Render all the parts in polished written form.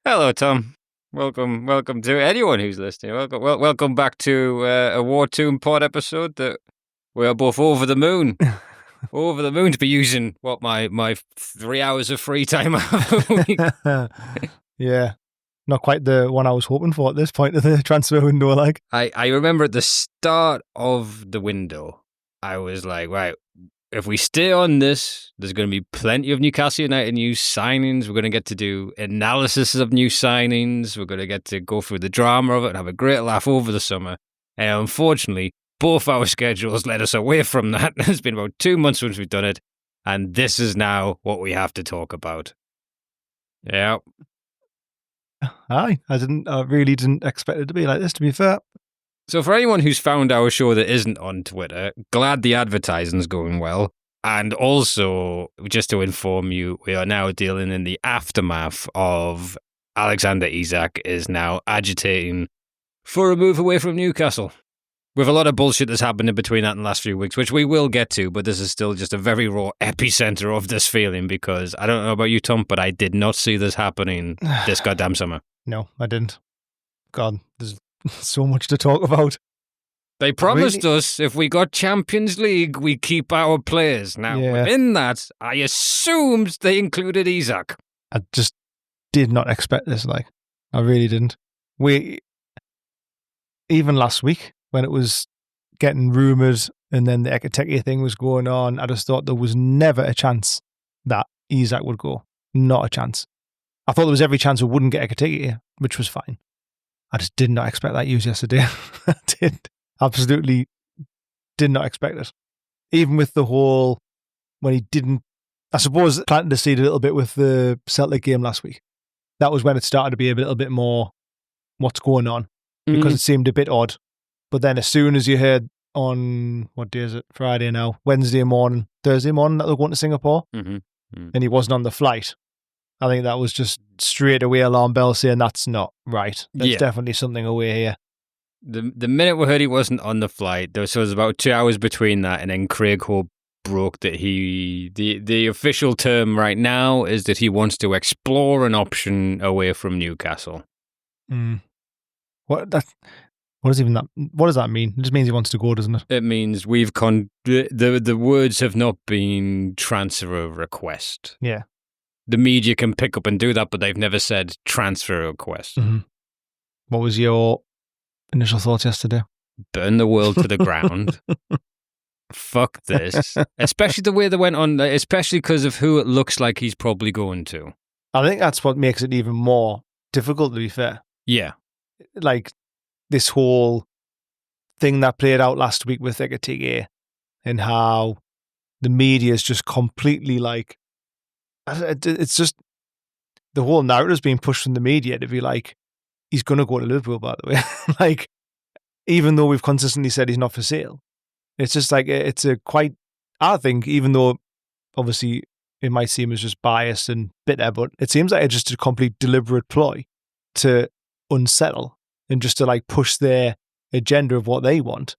Hello, Tom. Welcome to anyone who's listening. Welcome back to a War Tomb pod episode that we are both over the moon. Over the moon to be using my 3 hours of free time I have a week. Yeah. Not quite the one I was hoping for at this point of the transfer window, like. I remember at the start of the window, I was like, right, if we stay on this, there's going to be plenty of Newcastle United new signings. We're going to get to do analysis of new signings. We're going to get to go through the drama of it and have a great laugh over the summer. And unfortunately, both our schedules led us away from that. It's been about 2 months since we've done it. And this is now what we have to talk about. Yeah. Aye, I really didn't expect it to be like this, to be fair. So for anyone who's found our show that isn't on Twitter, glad the advertising's going well. And also, just to inform you, we are now dealing in the aftermath of Alexander Isak is now agitating for a move away from Newcastle. With a lot of bullshit that's happened in between that and the last few weeks, which we will get to, but this is still just a very raw epicenter of this feeling because I don't know about you, Tom, but I did not see this happening this goddamn summer. No, I didn't. God, there's so much to talk about. They promised us if we got Champions League, we keep our players. Now, within that, I assumed they included Isak. I just did not expect this, like. I really didn't. Even last week, when it was getting rumoured and then the Ekateke thing was going on, I just thought there was never a chance that Isak would go. Not a chance. I thought there was every chance we wouldn't get Ekateke, which was fine. I just did not expect that news yesterday. I absolutely did not expect it. Even with the whole, when he didn't, I suppose, planting the seed a little bit with the Celtic game last week. That was when it started to be a little bit more what's going on, because it seemed a bit odd. But then as soon as you heard on, what day is it? Friday now, Thursday morning, that they're going to Singapore, and he wasn't on the flight, I think that was just straight away alarm bell saying that's not right. There's definitely something away here. The minute we heard he wasn't on the flight, there was about 2 hours between that, and then Craig Hope broke that the official term right now is that he wants to explore an option away from Newcastle. What does that mean? It just means he wants to go, doesn't it? It means the words have not been transfer request. Yeah. The media can pick up and do that, but they've never said transfer request. What was your initial thoughts yesterday? Burn the world to the ground. Fuck this. Especially the way they went on, especially because of who it looks like he's probably going to. I think that's what makes it even more difficult, to be fair. Yeah. Like, this whole thing that played out last week with Ekateke and how the media is just completely like, it's just, the whole narrative's being pushed from the media to be like, he's going to go to Liverpool, by the way. Like, even though we've consistently said he's not for sale. It's just like, it's a quite, I think, even though obviously it might seem as just biased and bitter, but it seems like it's just a complete deliberate ploy to unsettle and just to like push their agenda of what they want.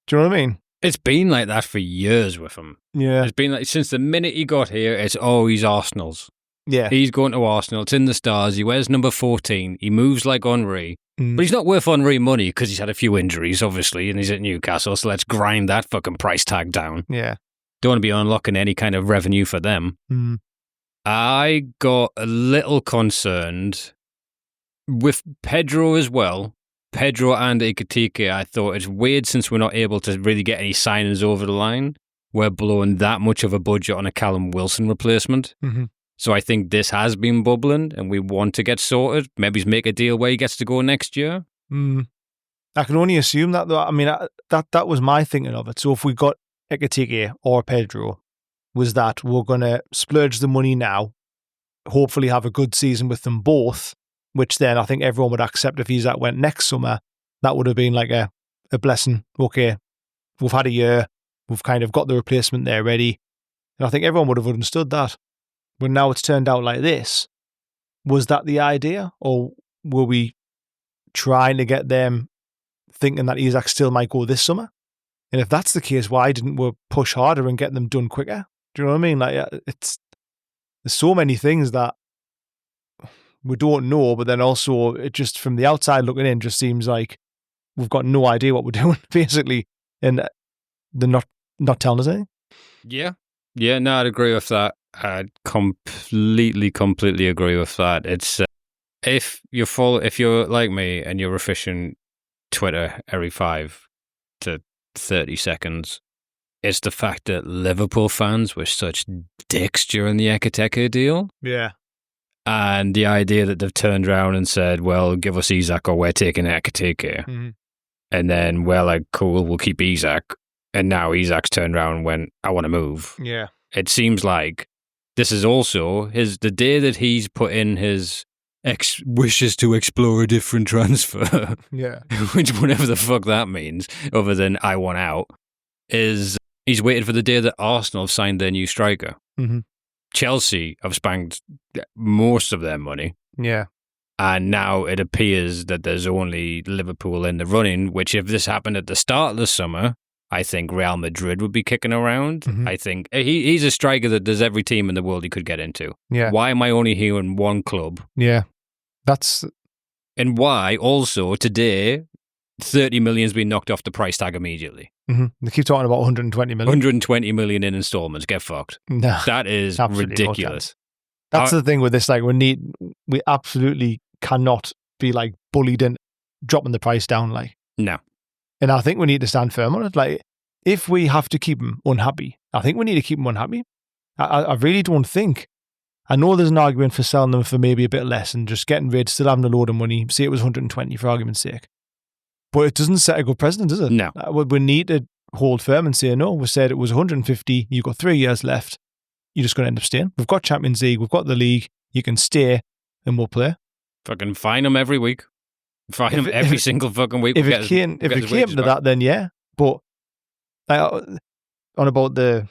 Do you know what I mean? It's been like that for years with him. Yeah. It's been like, since the minute he got here, it's, he's Arsenal's. Yeah. He's going to Arsenal. It's in the stars. He wears number 14. He moves like Henry. But he's not worth Henry money because he's had a few injuries, obviously, and he's at Newcastle, so let's grind that fucking price tag down. Yeah. Don't want to be unlocking any kind of revenue for them. I got a little concerned with Pedro as well. Pedro and Ekateke, I thought it's weird since we're not able to really get any signings over the line. We're blowing that much of a budget on a Callum Wilson replacement. So I think this has been bubbling and we want to get sorted. Maybe make a deal where he gets to go next year. I can only assume that, though. I mean, that was my thinking of it. So if we got Ekateke or Pedro, was that we're going to splurge the money now, hopefully have a good season with them both, which then I think everyone would accept if Isak went next summer. That would have been like a blessing. Okay, we've had a year. We've kind of got the replacement there ready. And I think everyone would have understood that. But now it's turned out like this. Was that the idea? Or were we trying to get them thinking that Isak still might go this summer? And if that's the case, why didn't we push harder and get them done quicker? Do you know what I mean? Like, there's so many things that we don't know, but then also it just from the outside looking in just seems like we've got no idea what we're doing, basically, and they're not telling us anything. Yeah. Yeah, no, I'd agree with that. I'd completely agree with that. It's if you're like me and you're refreshing Twitter every 5 to 30 seconds, it's the fact that Liverpool fans were such dicks during the Ekitike deal. Yeah. And the idea that they've turned around and said, well, give us Isak or we're taking Ekitike. Mm-hmm. And then, well, like, cool, we'll keep Isak. And now Isak's turned around and went, I want to move. Yeah. It seems like this is also the day that he's put in his wishes to explore a different transfer. Yeah. Which, whatever the fuck that means, other than I want out, is he's waited for the day that Arsenal have signed their new striker. Mm-hmm. Chelsea have spanked most of their money. Yeah. And now it appears that there's only Liverpool in the running, which if this happened at the start of the summer, I think Real Madrid would be kicking around. Mm-hmm. I think he's a striker that there's every team in the world he could get into. Yeah. Why am I only hearing one club? Yeah. And why also today 30 million's been knocked off the price tag immediately. Mm-hmm. They keep talking about 120 million. 120 million in installments. Get fucked. No, that is ridiculous. No, that's the thing with this. Like, we absolutely cannot be like bullied into dropping the price down. Like, no. And I think we need to stand firm on it. Like, if we have to keep him unhappy, I think we need to keep him unhappy. I really don't think. I know there's an argument for selling them for maybe a bit less and just getting rid, still having a load of money. Say it was 120 for argument's sake. But it doesn't set a good precedent, does it? No. We need to hold firm and say, no, we said it was 150. You've got 3 years left. You're just going to end up staying. We've got Champions League. We've got the league. You can stay and we'll play. Fucking fine them every week. Fine them every single fucking week. If it came to that, then yeah. But on about the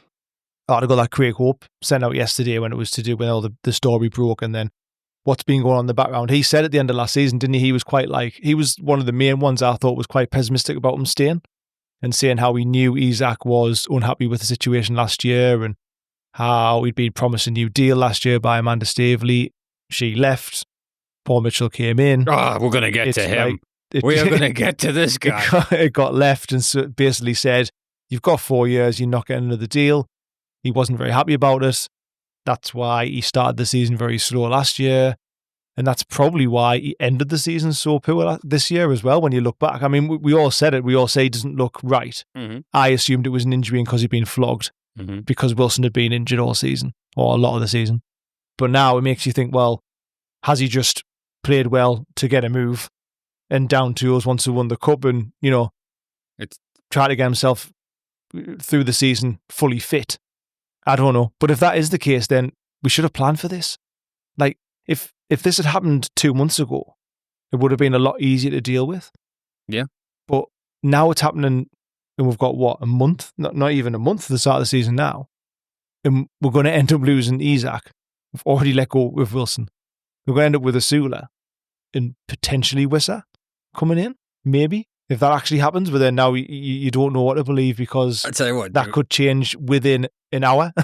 article that Craig Hope sent out yesterday when it was to do when all the story broke and then what's been going on in the background. He said at the end of last season, didn't he? He was one of the main ones I thought was quite pessimistic about him staying and saying how he knew Isak was unhappy with the situation last year and how he'd been promised a new deal last year by Amanda Staveley. She left. Paul Mitchell came in. Oh, we're going to get to him. We are going to get to this guy. It got left and so basically said, you've got 4 years, you're not getting another deal. He wasn't very happy about it. That's why he started the season very slow last year. And that's probably why he ended the season so poor this year as well, when you look back. I mean, we all said it. We all say he doesn't look right. Mm-hmm. I assumed it was an injury because he'd been flogged because Wilson had been injured all season or a lot of the season. But now it makes you think, well, has he just played well to get a move and down tools once he won the cup and, try to get himself through the season fully fit? I don't know. But if that is the case, then we should have planned for this. Like, if this had happened 2 months ago, it would have been a lot easier to deal with. Yeah. But now it's happening, and we've got, a month? Not even a month to the start of the season now. And we're going to end up losing Isak. We've already let go with Wilson. We're going to end up with Asula and potentially Wissa coming in, maybe. If that actually happens, but then now you don't know what to believe because I tell you what, that could change within an hour.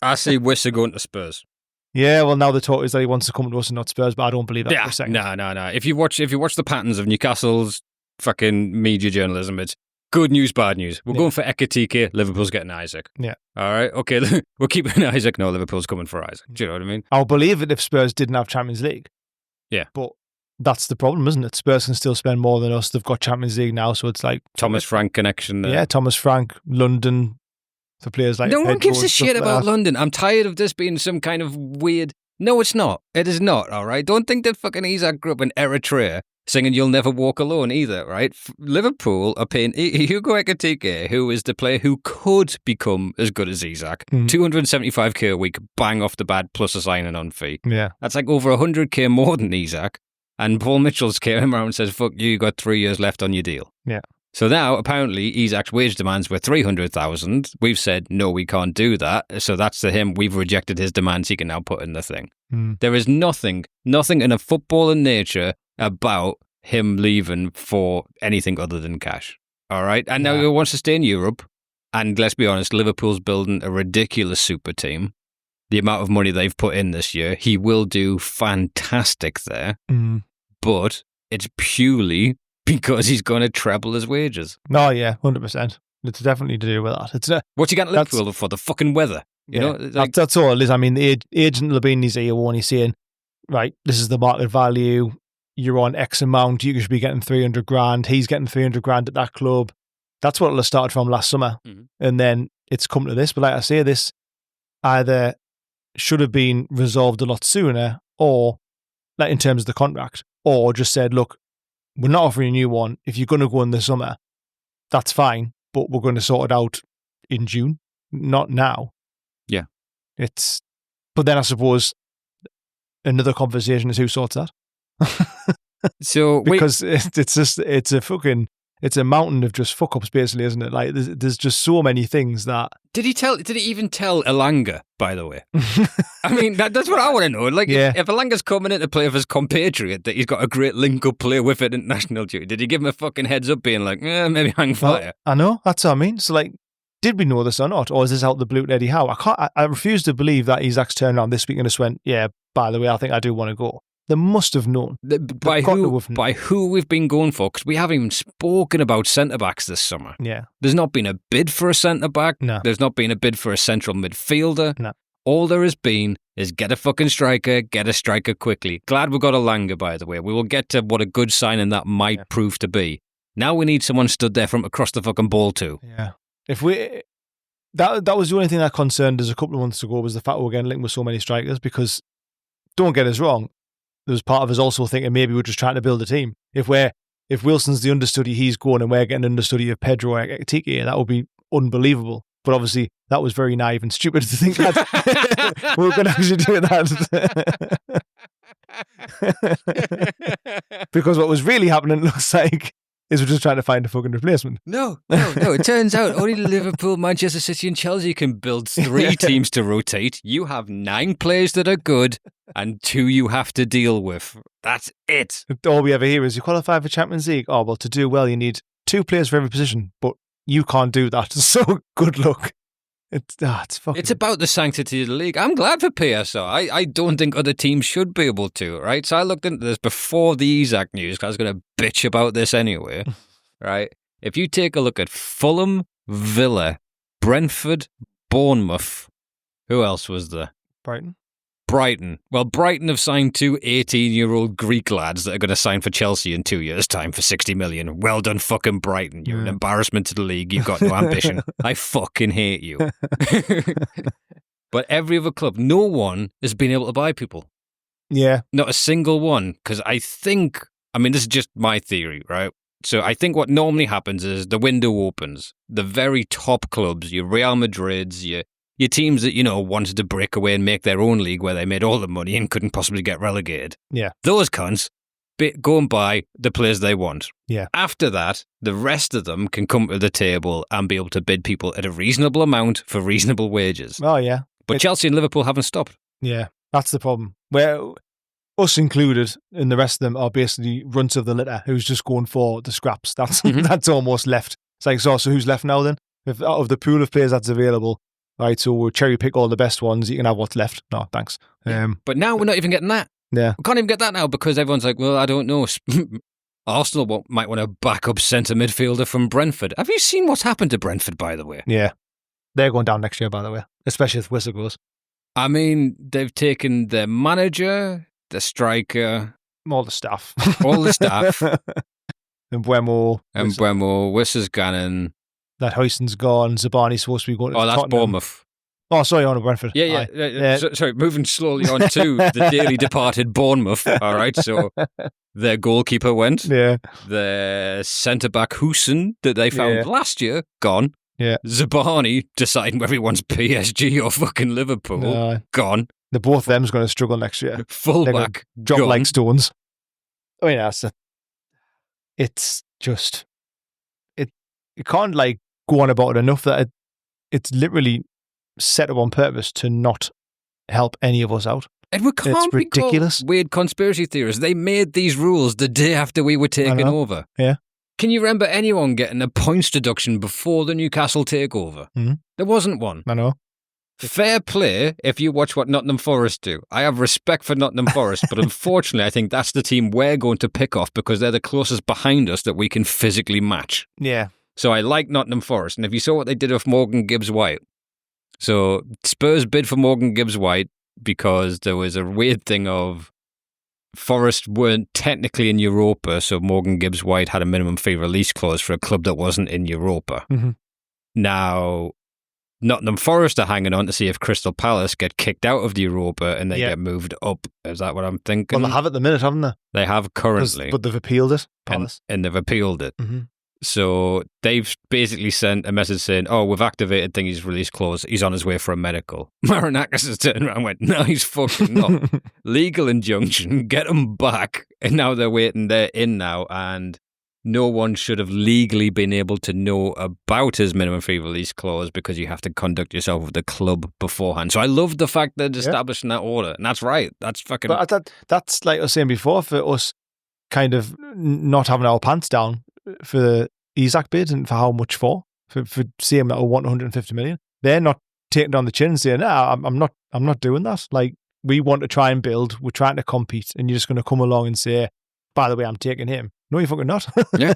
I see Wissa going to Spurs. Yeah, well, now the talk is that he wants to come to us and not Spurs, but I don't believe that for a second. No. If you watch the patterns of Newcastle's fucking media journalism, it's good news, bad news. We're going for Ekitike, Liverpool's getting Isak. Yeah. All right, okay, we're keeping Isak. No, Liverpool's coming for Isak. Do you know what I mean? I'll believe it if Spurs didn't have Champions League. Yeah. But that's the problem, isn't it? Spurs can still spend more than us. They've got Champions League now, so it's like Thomas Frank connection there. Yeah, Thomas Frank, London, for players like no one gives a shit about that. London. I'm tired of this being some kind of weird. No, it's not. It is not. All right. Don't think that fucking Isak grew up in Eritrea singing "You'll Never Walk Alone" either. Right. Liverpool are paying Hugo Ekitike, who is the player who could become as good as Isak, 275k a week, bang off the bat plus a signing on fee. Yeah, that's like over 100k more than Isak. And Paul Mitchell's came around and says, "Fuck you got 3 years left on your deal." Yeah. So now, apparently, Isak's wage demands were 300,000. We've said, no, we can't do that. So that's to him. We've rejected his demands. He can now put in the thing. There is nothing in a footballing nature about him leaving for anything other than cash. All right? And now he wants to stay in Europe. And let's be honest, Liverpool's building a ridiculous super team. the amount of money they've put in this year. He will do fantastic there, but it's purely because he's going to treble his wages. Oh, yeah, 100%. It's definitely to do with that. It's what you got in Liverpool for? The fucking weather. You know, like, that's all it is. I mean, the agent will be in his ear when he's saying, right, this is the market value. You're on X amount. You should be getting 300 grand. He's getting 300 grand at that club. That's what it'll have started from last summer. And then it's come to this. But like I say, this either should have been resolved a lot sooner, or like in terms of the contract, or just said, look, we're not offering a new one. If you're going to go in the summer, that's fine. But we're going to sort it out in June, not now. Yeah. But then I suppose another conversation is who sorts that. So because it's a mountain of just fuck ups, basically, isn't it? Like there's just so many things that. Did he even tell Elanga, by the way? I mean, that's what I want to know. Like, if Elanga's coming in to play with his compatriot that he's got a great link-up play with at international duty, did he give him a fucking heads up being like, maybe hang fire? Well, I know, that's what I mean. So, like, did we know this or not? Or is this out the blue to Eddie Howe? I refuse to believe that Isak's turned around this week and just went, yeah, by the way, I think I do want to go. They must have known. By who we've been going for, because we haven't even spoken about centre-backs this summer. Yeah. There's not been a bid for a centre-back. No. There's not been a bid for a central midfielder. No. All there has been is get a fucking striker, get a striker quickly. Glad we got Elanga, by the way. We will get to what a good signing that might prove to be. Now we need someone stood there from across the fucking ball too. Yeah. That was the only thing that concerned us a couple of months ago, was the fact we were getting linked with so many strikers, because don't get us wrong, there was part of us also thinking maybe we're just trying to build a team. If Wilson's the understudy, he's going, and we're getting an understudy of Pedro Ekitike, that would be unbelievable. But obviously, that was very naive and stupid to think that we were going to actually do that. Because what was really happening, looks like, is we're just trying to find a fucking replacement. No. It turns out only Liverpool, Manchester City and Chelsea can build 3 teams to rotate. You have 9 players that are good and 2 you have to deal with. That's it. All we ever hear is, you qualify for Champions League. Oh, well, to do well, you need 2 players for every position, but you can't do that. So good luck. It's about the sanctity of the league. I'm glad for PSO. I don't think other teams should be able to, right? So I looked into this before the Isak news, because I was going to bitch about this anyway, right? If you take a look at Fulham, Villa, Brentford, Bournemouth, who else was there? Brighton. Well, Brighton have signed 2 18-year-old Greek lads that are going to sign for Chelsea in 2 years' time for 60 million. Well done, fucking Brighton. You're an embarrassment to the league. You've got no ambition. I fucking hate you. But every other club, no one has been able to buy people. Yeah. Not a single one. Because this is just my theory, right? So I think what normally happens is the window opens. The very top clubs, your Real Madrids, your teams that, wanted to break away and make their own league where they made all the money and couldn't possibly get relegated. Yeah. Those cunts go and buy the players they want. Yeah. After that, the rest of them can come to the table and be able to bid people at a reasonable amount for reasonable wages. Oh, yeah. But Chelsea and Liverpool haven't stopped. Yeah, that's the problem. Where us included and the rest of them are basically runts of the litter who's just going for the scraps. That's almost left. It's like, so who's left now then? If out of the pool of players that's available, right, so we'll cherry pick all the best ones. You can have what's left. No, thanks. But now we're not even getting that. Yeah. We can't even get that now because everyone's like, well, I don't know. Arsenal might want a backup centre midfielder from Brentford. Have you seen what's happened to Brentford, by the way? Yeah. They're going down next year, by the way, especially if Whistle goes. I mean, they've taken their manager, the striker, all the staff. And Mbeumo, Whistler's gone. That Huyson's gone. Zabani's supposed to be going to that's Tottenham. Bournemouth. Oh, sorry, on to Brentford. Yeah. Sorry, moving slowly on to the dearly departed Bournemouth. All right, so their goalkeeper went. Yeah. Their centre-back Huysson that they found last year, gone. Yeah. Zabani deciding whether he wants PSG or fucking Liverpool, gone. The both of them's going to struggle next year. Fullback, drop gone. like stones. I mean, it's just you can't go on about it enough that it's literally set up on purpose to not help any of us out. And we can't it's ridiculous. Weird conspiracy theorists. They made these rules the day after we were taken over. Yeah. Can you remember anyone getting a points deduction before the Newcastle takeover? Mm-hmm. There wasn't one. I know. Fair play if you watch what Nottingham Forest do. I have respect for Nottingham Forest, but unfortunately, I think that's the team we're going to pick off because they're the closest behind us that we can physically match. Yeah. So I like Nottingham Forest. And if you saw what they did with Morgan Gibbs-White, so Spurs bid for Morgan Gibbs-White because there was a weird thing of Forest weren't technically in Europa, so Morgan Gibbs-White had a minimum fee release clause for a club that wasn't in Europa. Mm-hmm. Now, Nottingham Forest are hanging on to see if Crystal Palace get kicked out of the Europa and they get moved up. Is that what I'm thinking? Well, they have at the minute, haven't they? They have currently. But they've appealed it, Palace. And they've appealed it. Mm-hmm. So they've basically sent a message saying, oh, we've activated thingy's release clause. He's on his way for a medical. Marinakis has turned around and went, no, he's fucking not. Legal injunction, get him back. And now they're waiting. They're in now. And no one should have legally been able to know about his minimum fee release clause because you have to conduct yourself with the club beforehand. So I love the fact that they're establishing that order. And that's right. That's fucking... But that's like I was saying before, for us kind of not having our pants down for the Isak bid and for how much for saying that I want 150 million. They're not taking it on the chin and saying, nah, I'm not doing that. Like, we want to try and build, we're trying to compete, and you're just going to come along and say, by the way, I'm taking him. No, you're fucking not. Yeah.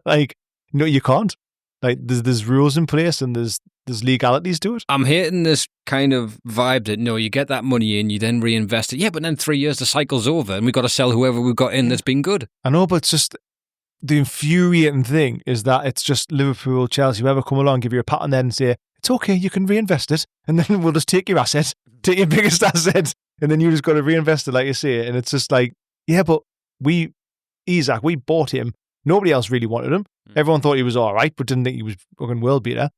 Like, no, you can't. Like, there's rules in place and there's legalities to it. I'm hating this kind of vibe that, no, you get that money in, you then reinvest it. Yeah, but then 3 years, the cycle's over and we've got to sell whoever we've got in that's been good. I know, but it's just, the infuriating thing is that it's just Liverpool, Chelsea, whoever come along, give you a pat on the head and say, it's okay, you can reinvest it. And then we'll just take your asset, take your biggest asset, and then you just got to reinvest it like you say. And it's just like, yeah, but Isak, we bought him. Nobody else really wanted him. Everyone thought he was all right, but didn't think he was fucking world beater.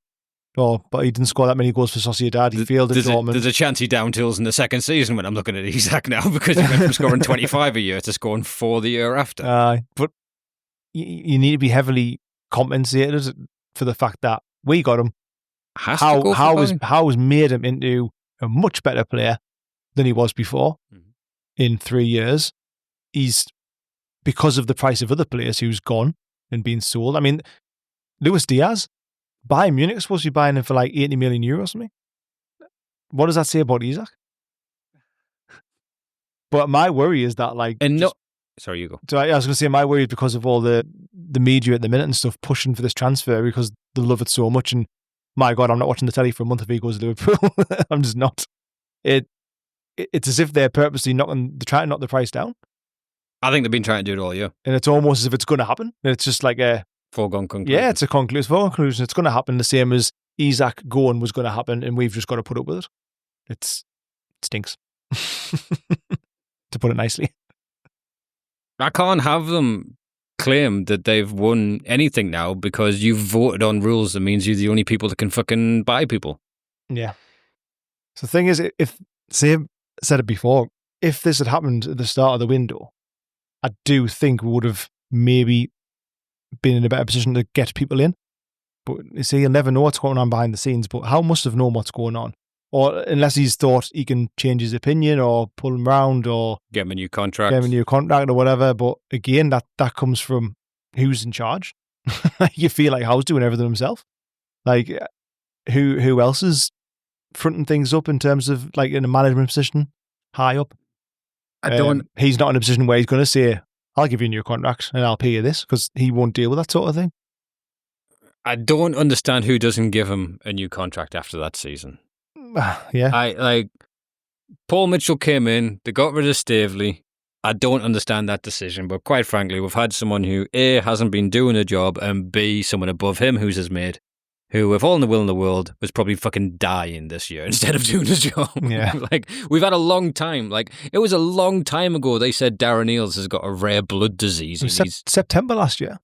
But he didn't score that many goals for Sociedad. He failed at Dortmund. There's a chance he down tools in the second season when I'm looking at Isak now because he went from scoring 25 a year to scoring 4 the year after. But you need to be heavily compensated for the fact that we got him. How has made him into a much better player than he was before in 3 years. He's because of the price of other players who's gone and been sold. I mean, Luis Diaz, Bayern Munich is supposed to be buying him for like 80 million euros or something. What does that say about Isak? But my worry is that sorry, you go. So I was going to say my worry is because of all the media at the minute and stuff pushing for this transfer because they love it so much. And my God, I'm not watching the telly for a month if he goes to Liverpool. I'm just not. It's as if they're purposely trying to knock the price down. I think they've been trying to do it all year. And it's almost as if it's going to happen. And it's just like a foregone conclusion. Yeah, it's a foregone conclusion. It's going to happen the same as Isak going was going to happen, and we've just got to put up with it. It stinks, to put it nicely. I can't have them claim that they've won anything now because you've voted on rules that means you're the only people that can fucking buy people. Yeah. So the thing is, I said it before, if this had happened at the start of the window, I do think we would have maybe been in a better position to get people in. But you see, you'll never know what's going on behind the scenes, but how must have known what's going on? Or unless he's thought he can change his opinion or pull him round or get him a new contract or whatever. But again, that comes from who's in charge. You feel like Howe's doing everything himself. Like who else is fronting things up in terms of like in a management position high up? He's not in a position where he's going to say, I'll give you a new contract and I'll pay you this, because he won't deal with that sort of thing. I don't understand who doesn't give him a new contract after that season. Yeah. Paul Mitchell came in, they got rid of Staveley. I don't understand that decision, but quite frankly, we've had someone who A, hasn't been doing a job, and B, someone above him who's his mate, who, with all in the will in the world, was probably fucking dying this year instead of doing his job. Yeah. We've had a long time. It was a long time ago they said Darren Eales has got a rare blood disease. September last year,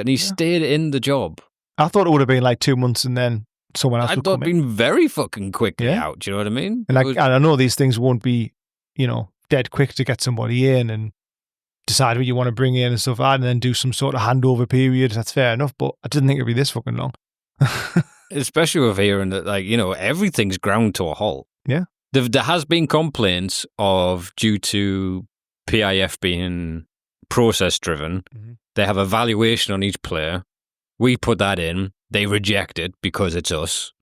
and he stayed in the job. I thought it would have been like 2 months and then someone else would come in. I thought it'd been very fucking quickly out, do you know what I mean? And I know these things won't be, dead quick to get somebody in and decide what you want to bring in and stuff, and then do some sort of handover period. That's fair enough, but I didn't think it'd be this fucking long. Especially with hearing that, everything's ground to a halt. Yeah. There has been complaints of, due to PIF being process driven, they have a valuation on each player. We put that in. They reject it because it's us.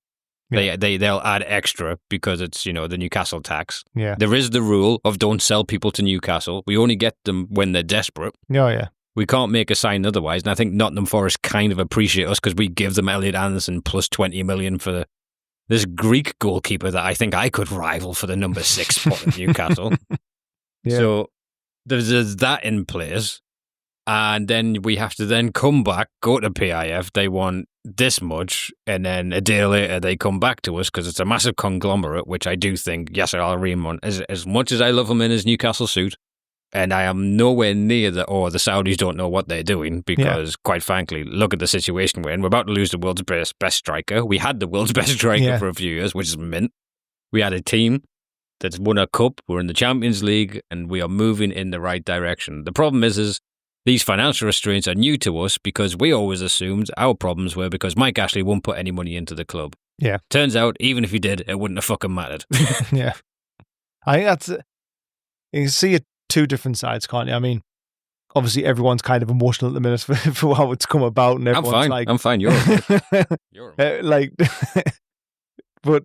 They'll add extra because it's, the Newcastle tax. Yeah. There is the rule of don't sell people to Newcastle. We only get them when they're desperate. Oh, yeah. We can't make a sign otherwise. And I think Nottingham Forest kind of appreciate us because we give them Elliot Anderson plus 20 million for this Greek goalkeeper that I think I could rival for the number 6 spot at Newcastle. Yeah. So there's that in place. And then we have to then come back, go to PIF. They want this much. And then a day later, they come back to us because it's a massive conglomerate, which I do think Yasser Al-Rahman, as much as I love him in his Newcastle suit, and I am nowhere near the Saudis don't know what they're doing because, quite frankly, look at the situation we're in. We're about to lose the world's best striker. We had the world's best striker for a few years, which is mint. We had a team that's won a cup. We're in the Champions League, and we are moving in the right direction. The problem is these financial restraints are new to us because we always assumed our problems were because Mike Ashley won't put any money into the club. Yeah. Turns out, even if he did, it wouldn't have fucking mattered. Yeah. I think that's... You can see it two different sides, can't you? I mean, obviously everyone's kind of emotional at the minute for how it's come about, and everyone's I'm fine. You're like, but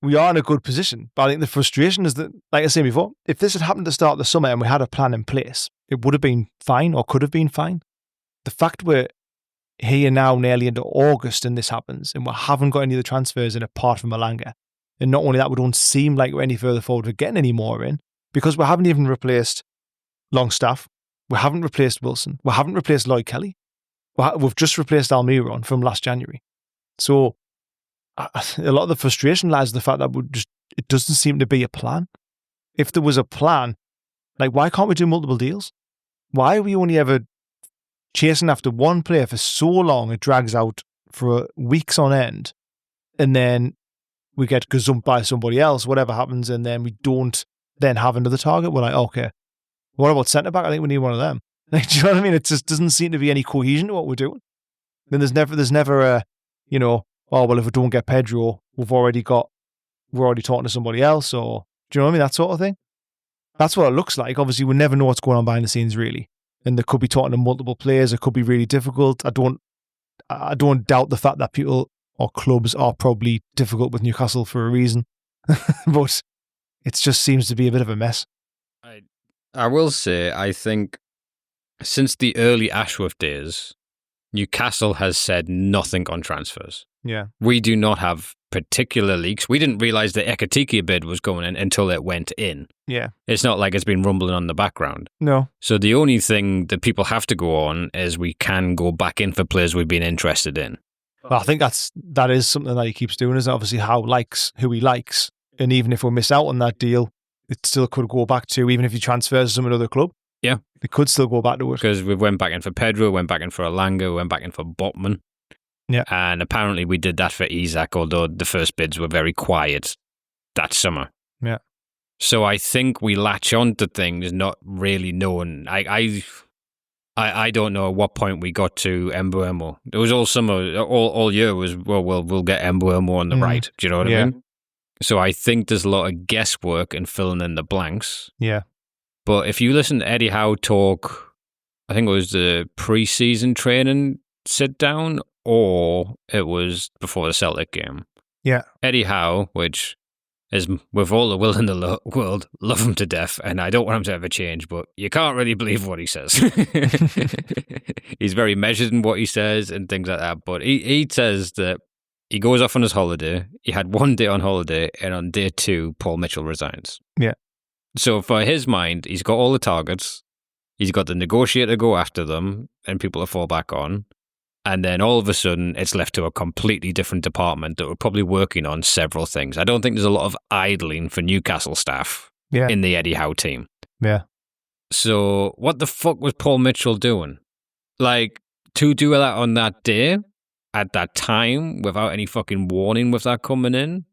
we are in a good position. But I think the frustration is that, like I said before, if this had happened to start the summer and we had a plan in place, it would have been fine or could have been fine. The fact we're here now nearly into August and this happens and we haven't got any of the transfers in apart from Malanga, and not only that, we don't seem like we're any further forward to getting any more in because we haven't even replaced Longstaff, we haven't replaced Wilson, we haven't replaced Lloyd Kelly, we've just replaced Almiron from last January. So a lot of the frustration lies in the fact that it doesn't seem to be a plan. If there was a plan, like, why can't we do multiple deals? Why are we only ever chasing after one player for so long it drags out for weeks on end, and then we get gazumped by somebody else, whatever happens, and then we don't then have another target? We're like, okay, what about centre-back? I think we need one of them. Like, do you know what I mean? It just doesn't seem to be any cohesion to what we're doing. Then there's never a, oh, well, if we don't get Pedro, we're already talking to somebody else, or do you know what I mean? That sort of thing. That's what it looks like. Obviously, we never know what's going on behind the scenes, really. And they could be talking to multiple players. It could be really difficult. I don't doubt the fact that people or clubs are probably difficult with Newcastle for a reason. But it just seems to be a bit of a mess. I will say, I think since the early Ashworth days, Newcastle has said nothing on transfers. Yeah. We do not have particular leaks. We didn't realise the Ekatike bid was going in until it went in. Yeah. It's not like it's been rumbling on the background. No. So the only thing that people have to go on is we can go back in for players we've been interested in. Well, I think that is something that he keeps doing, is obviously who he likes. And even if we miss out on that deal, it still could go back to, even if he transfers to some other club. Yeah. It could still go back to it. Because we went back in for Pedro, went back in for Alanga, we went back in for Botman. Yeah. And apparently we did that for Isak, although the first bids were very quiet that summer. Yeah. So I think we latch on to things not really knowing. I don't know at what point we got to Mbuemo. It was all summer, all year was, well, we'll get Mbuemo on the right. Do you know what I mean? So I think there's a lot of guesswork in filling in the blanks. Yeah. But if you listen to Eddie Howe talk, I think it was the pre-season training sit down, or it was before the Celtic game. Yeah. Eddie Howe, which is, with all the will in the world, love him to death, and I don't want him to ever change, but you can't really believe what he says. He's very measured in what he says and things like that, but he says that he goes off on his holiday, he had one day on holiday, and on day 2, Paul Mitchell resigns. Yeah. So for his mind, he's got all the targets, he's got the negotiator go after them, and people to fall back on. And then all of a sudden, it's left to a completely different department that we're probably working on several things. I don't think there's a lot of idling for Newcastle staff in the Eddie Howe team. Yeah. So what the fuck was Paul Mitchell doing? Like, to do that on that day, at that time, without any fucking warning with that coming in?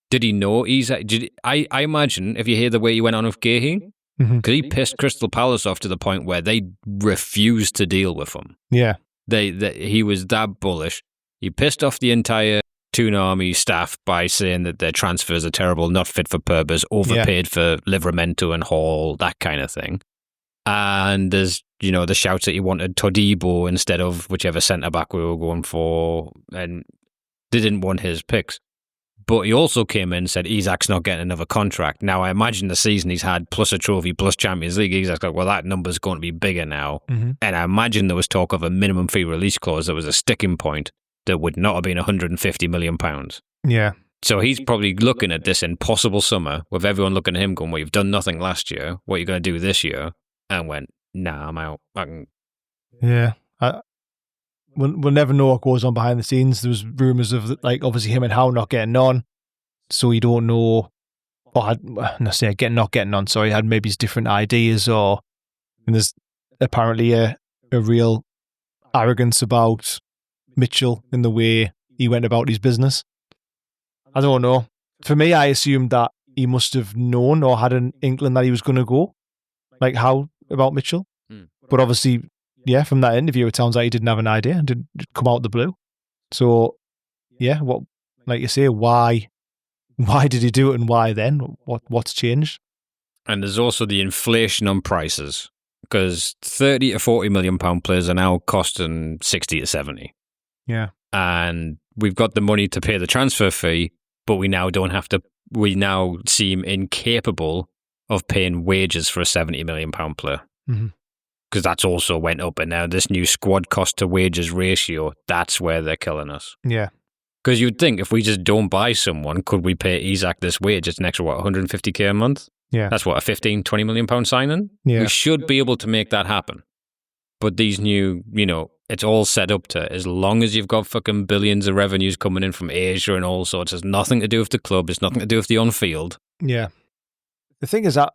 Did he know Isak? I imagine, if you hear the way he went on with Gahey, because he pissed Crystal Palace off to the point where they refused to deal with him. Yeah. He was that bullish. He pissed off the entire Toon Army staff by saying that their transfers are terrible, not fit for purpose, overpaid for Livramento and Hall, that kind of thing. And there's, the shouts that he wanted Todibo instead of whichever centre-back we were going for, and they didn't want his picks. But he also came in and said Isak's not getting another contract. Now, I imagine the season he's had plus a trophy plus Champions League, Isak's like, well, that number's going to be bigger now. Mm-hmm. And I imagine there was talk of a minimum fee release clause that was a sticking point that would not have been £150 million. Yeah. So he's probably looking at this impossible summer with everyone looking at him going, well, you've done nothing last year. What are you going to do this year? And went, nah, I'm out. Yeah. We'll never know what goes on behind the scenes. There was rumours of, like, obviously him and Howe not getting on. So you don't know, or not getting on, sorry, had maybe different ideas, and there's apparently a real arrogance about Mitchell in the way he went about his business. I don't know. For me, I assumed that he must have known or had an inkling that he was going to go, like Howe about Mitchell. But obviously, yeah, from that interview, it sounds like he didn't have an idea and didn't come out of the blue. So, yeah, what, like you say, why did he do it and why then? What's changed? And there's also the inflation on prices, because 30 to 40 million pound players are now costing 60 to 70. Yeah. And we've got the money to pay the transfer fee, but we now we now seem incapable of paying wages for a 70 million pound player. Mm-hmm. Because that's also went up. And now this new squad cost to wages ratio, that's where they're killing us. Yeah. Because you'd think if we just don't buy someone, could we pay Isak this wage? It's an extra, 150k a month? Yeah. That's what, a 15, 20 million pound signing? Yeah. We should be able to make that happen. But these new, it's all set up to, as long as you've got fucking billions of revenues coming in from Asia and all sorts, it's nothing to do with the club, it's nothing to do with the on-field. Yeah. The thing is that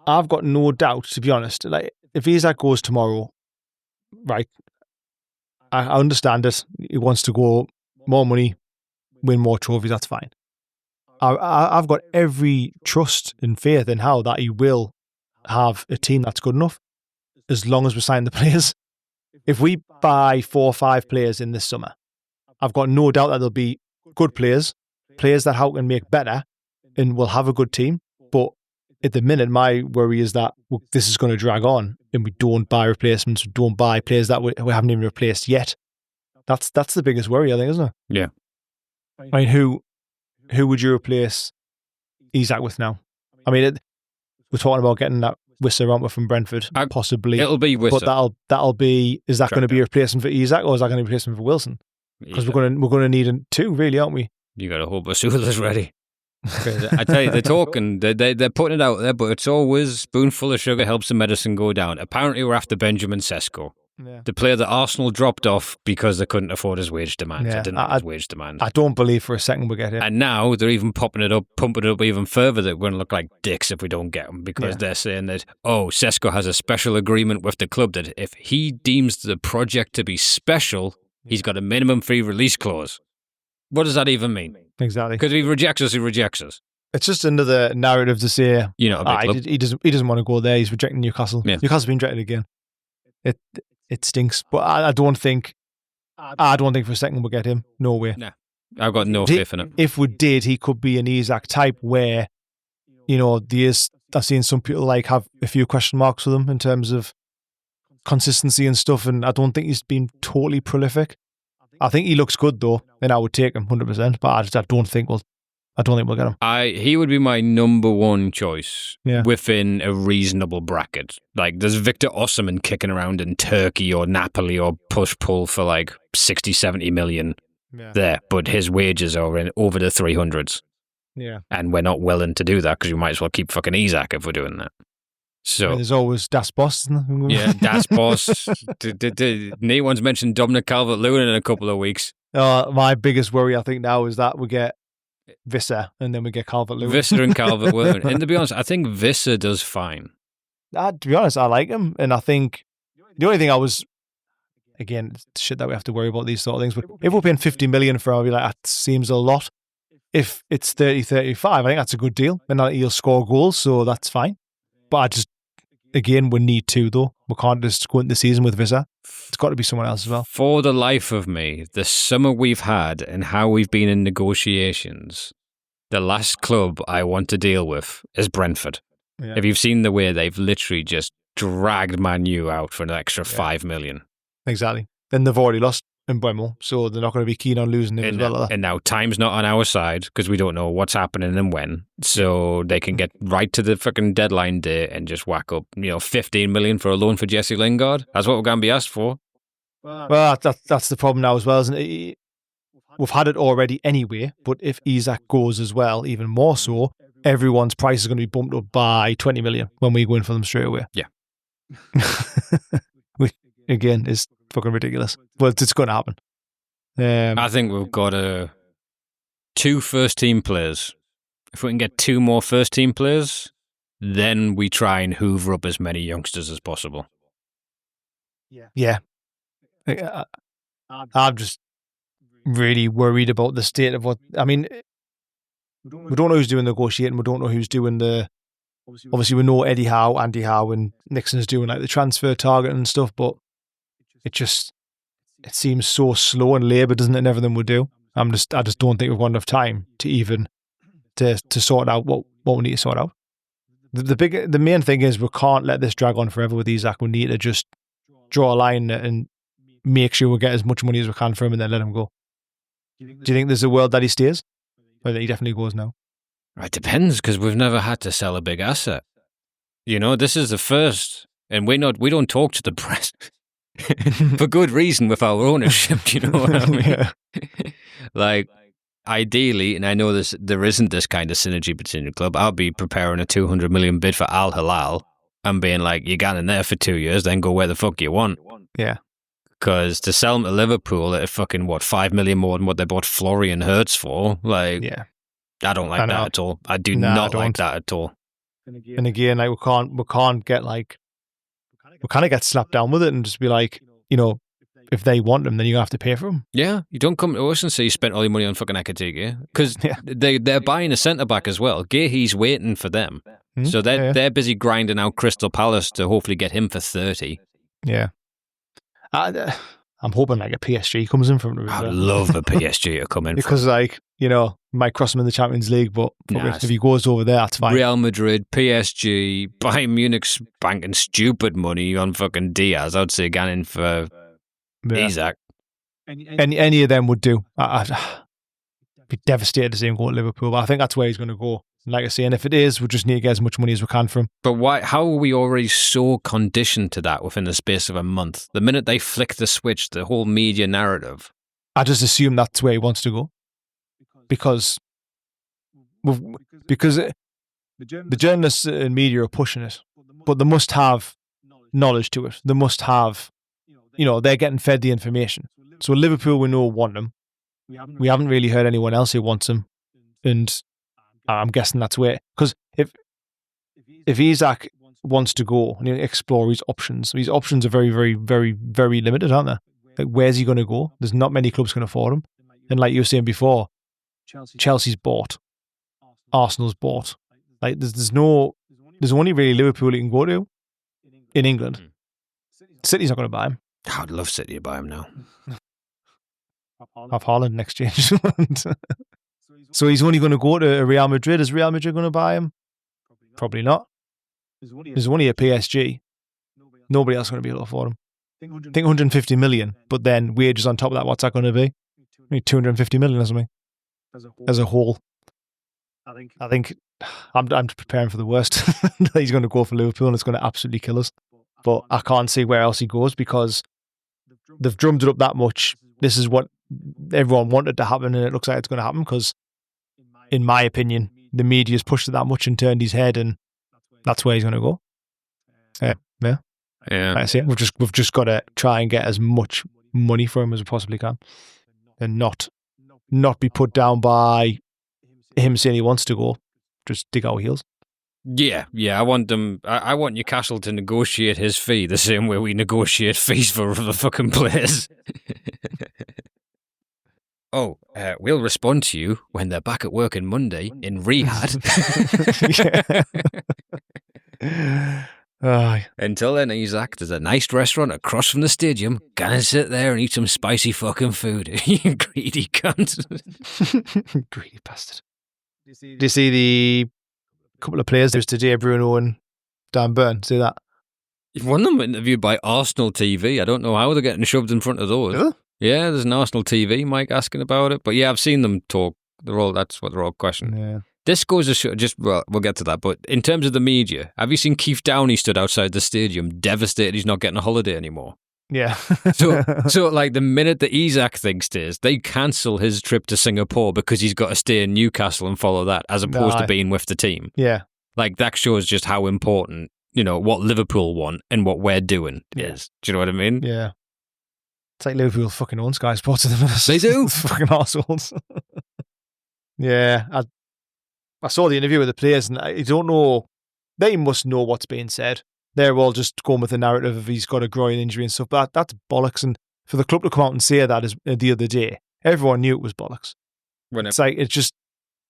I've got no doubt, to be honest, like, if Isak goes tomorrow, right, I understand it. He wants to go more money, win more trophies, that's fine. I've got every trust and faith in how that he will have a team that's good enough as long as we sign the players. If we buy 4 or 5 players in this summer, I've got no doubt that there'll be good players that Howe can make better, and we'll have a good team. But at the minute, my worry is that this is going to drag on and we don't buy replacements, we don't buy players that we haven't even replaced yet. That's the biggest worry, I think, isn't it? Yeah. I mean, who would you replace Isak with now? I mean, we're talking about getting that Wissa from Brentford, possibly. It'll be Wissa. But that'll be, is that going to be a replacement for Isak, or is that going to be a replacement for Wilson? Because we're going to need 2, really, aren't we? You got to hope Basula's ready. I tell you, they're talking, they're putting it out there, but it's always spoonful of sugar helps the medicine go down. Apparently, we're after Benjamin Sesko, the player that Arsenal dropped off because they couldn't afford his wage demands. Yeah, Didn't have his wage demand. I don't believe for a second we'll get him. And now they're even pumping it up even further that we're going to look like dicks if we don't get him, because they're saying that, Sesko has a special agreement with the club that if he deems the project to be special, he's got a minimum fee release clause. What does that even mean? Exactly. Because if he rejects us, he rejects us. It's just another narrative to say, he doesn't want to go there. He's rejecting Newcastle. Yeah. Newcastle's been rejected again. It stinks. But I don't think for a second we'll get him. No way. Nah, I've got no faith in it. If we did, he could be an Isak type where, I've seen some people have a few question marks with him in terms of consistency and stuff, and I don't think he's been totally prolific. I think he looks good though, and I would take him 100%. But I don't think we'll get him. He would be my number one choice within a reasonable bracket. Like, there's Victor Osimhen kicking around in Turkey or Napoli or push-pull for 60, 70 million there, but his wages are in over the 300s. Yeah. And we're not willing to do that because we might as well keep fucking Isak if we're doing that. So there's always Das Boss, isn't there? Yeah, Das Boss. No one's mentioned Dominic Calvert-Lewin in a couple of weeks. My biggest worry, I think, now is that we get Wissa and then we get Calvert-Lewin. Wissa and Calvert-Lewin. And to be honest, I think Wissa does fine. To be honest, I like him. And I think the only thing again, shit that we have to worry about these sort of things, but if we're paying 50 million for him, I'll be like, that seems a lot. If it's 30, 35, I think that's a good deal. And he'll score goals, so that's fine. But again, we need 2 though. We can't just go into the season with Wissa. It's got to be someone else as well. For the life of me, the summer we've had and how we've been in negotiations, the last club I want to deal with is Brentford. Yeah. If you've seen the way they've literally just dragged Man U out for an extra 5 million. Exactly. Then they've already lost in Buemo, so they're not going to be keen on losing him as well. Are they? And now time's not on our side because we don't know what's happening and when. So they can get right to the fucking deadline day and just whack up, 15 million for a loan for Jesse Lingard. That's what we're going to be asked for. Well, that's the problem now as well, isn't it? We've had it already anyway, but if Isak goes as well, even more so, everyone's price is going to be bumped up by 20 million when we go in for them straight away. Yeah. Which, again, is fucking ridiculous. But it's going to happen. I think we've got 2 first-team players. If we can get 2 more first-team players, then we try and hoover up as many youngsters as possible. Yeah. I'm just really worried about the state of what... I mean, we don't know who's doing the negotiating. We don't know who's doing the... Obviously, we know Eddie Howe, Andy Howe, and Nixon's doing like the transfer target and stuff, but it seems so slow and labour, doesn't it, in everything we do? I just don't think we've got enough time to even to sort out what we need to sort out. The main thing is we can't let this drag on forever with Isak. We need to just draw a line and make sure we get as much money as we can for him and then let him go. Do you think there's a world that he stays? Or that he definitely goes now? It depends, because we've never had to sell a big asset. This is the first, and we don't talk to the press for good reason with our ownership. You know what I mean? Yeah. Like, ideally, and I know there isn't this kind of synergy between the club. I'll be preparing a 200 million bid for Al Hilal and being like, "You're going in there for 2 years, then go where the fuck you want." Yeah. Because to sell them to Liverpool at fucking 5 million more than what they bought Florian Wirtz for, like. Yeah. I don't like that at all. I do not like that at all. And again, like we can't get like, we kind of get slapped down with it and just be like, if they want them, then you have to pay for them. Yeah, you don't come to us and say you spent all your money on fucking Ekatike, because they're buying a centre back as well. Gahey's waiting for them, so they're busy grinding out Crystal Palace to hopefully get him for 30. Yeah, I'm hoping like a PSG comes in from. I'd love a PSG to come in because might cross him in the Champions League, but if he goes over there, that's fine. Real Madrid, PSG, Bayern Munich's banking stupid money on fucking Diaz. I'd say Gannon for Isak. Any of them would do. I'd be devastated to see him go to Liverpool, but I think that's where he's going to go. Like I say, and if it is, we just need to get as much money as we can from him. But why? How are we already so conditioned to that within the space of a month? The minute they flick the switch, the whole media narrative. I just assume that's where he wants to go. Because the journalists and media are pushing it, but they must have knowledge to it. They must have, they're getting fed the information. So Liverpool, we know, want him. We haven't really heard anyone else who wants him, and I'm guessing that's where. Because if Isak wants to go and explore his options are very, very, very, very limited, aren't they? Like, where's he going to go? There's not many clubs can afford him, and like you were saying before. Chelsea's bought, Arsenal's bought. Like there's only really Liverpool you can go to in England. City's not going to buy him. I'd love City to buy him now. Have Haaland in exchange. So he's only going to go to Real Madrid. Is Real Madrid going to buy him? Probably not. There's only a PSG. Nobody else is going to be able to afford him. I think 150 million, but then wages on top of that. What's that going to be? Maybe 250 million or something. As a whole, I think I'm preparing for the worst. He's going to go for Liverpool and it's going to absolutely kill us. But I can't see where else he goes because they've drummed it up that much. This is what everyone wanted to happen, and it looks like it's going to happen because, in my opinion, the media's pushed it that much and turned his head, and that's where he's going to go. Yeah. Like I say, we've just got to try and get as much money for him as we possibly can, and not be put down by him saying he wants to go. Just dig our heels. Yeah. I want them. I want Newcastle to negotiate his fee the same way we negotiate fees for other fucking players. We'll respond to you when they're back at work on Monday in Riyadh. Until then, Isak, there's a nice restaurant across from the stadium. Gonna sit there and eat some spicy fucking food. You greedy cunt. Greedy bastard. Do you see the couple of players there's today, Bruno and Dan Burn? See that? One of them interviewed by Arsenal TV. I don't know how they're getting shoved in front of those. Yeah, there's an Arsenal TV, Mike asking about it. But yeah, I've seen them talk. That's what they're all questioning. Yeah. This goes to show, well, we'll get to that. But in terms of the media, have you seen Keith Downey stood outside the stadium devastated he's not getting a holiday anymore? Yeah. So like the minute the Isak thing stays, they cancel his trip to Singapore because he's got to stay in Newcastle and follow that, as opposed to being with the team. Yeah. Like that shows just how important, what Liverpool want and what we're doing is. Do you know what I mean? Yeah. It's like Liverpool fucking own Sky Sports at the minute. They do. Fucking assholes. Yeah. I saw the interview with the players and I don't know. They must know what's being said. They're all just going with the narrative of he's got a groin injury and stuff. But that's bollocks. And for the club to come out and say that the other day, everyone knew it was bollocks. It's like, it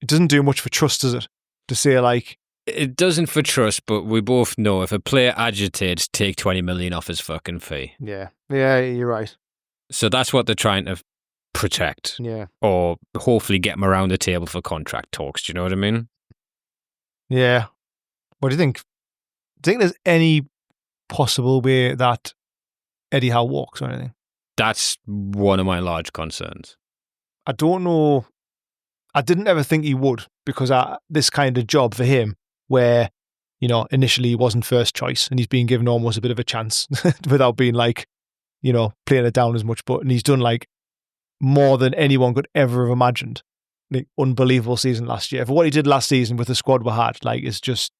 doesn't do much for trust, does it? To say like... It doesn't for trust, but we both know if a player agitates, take 20 million off his fucking fee. Yeah. Yeah, you're right. So that's what they're trying to protect. Yeah. Or hopefully get him around the table for contract talks. Do you know what I mean? Yeah. What do you think? Do you think there's any possible way that Eddie Howe walks or anything? That's one of my large concerns. I don't know. I didn't ever think he would, because this kind of job for him where, initially he wasn't first choice and he's been given almost a bit of a chance without being like, playing it down as much. And he's done like more than anyone could ever have imagined. Like, unbelievable season last year. For what he did last season with the squad we had, like, it's just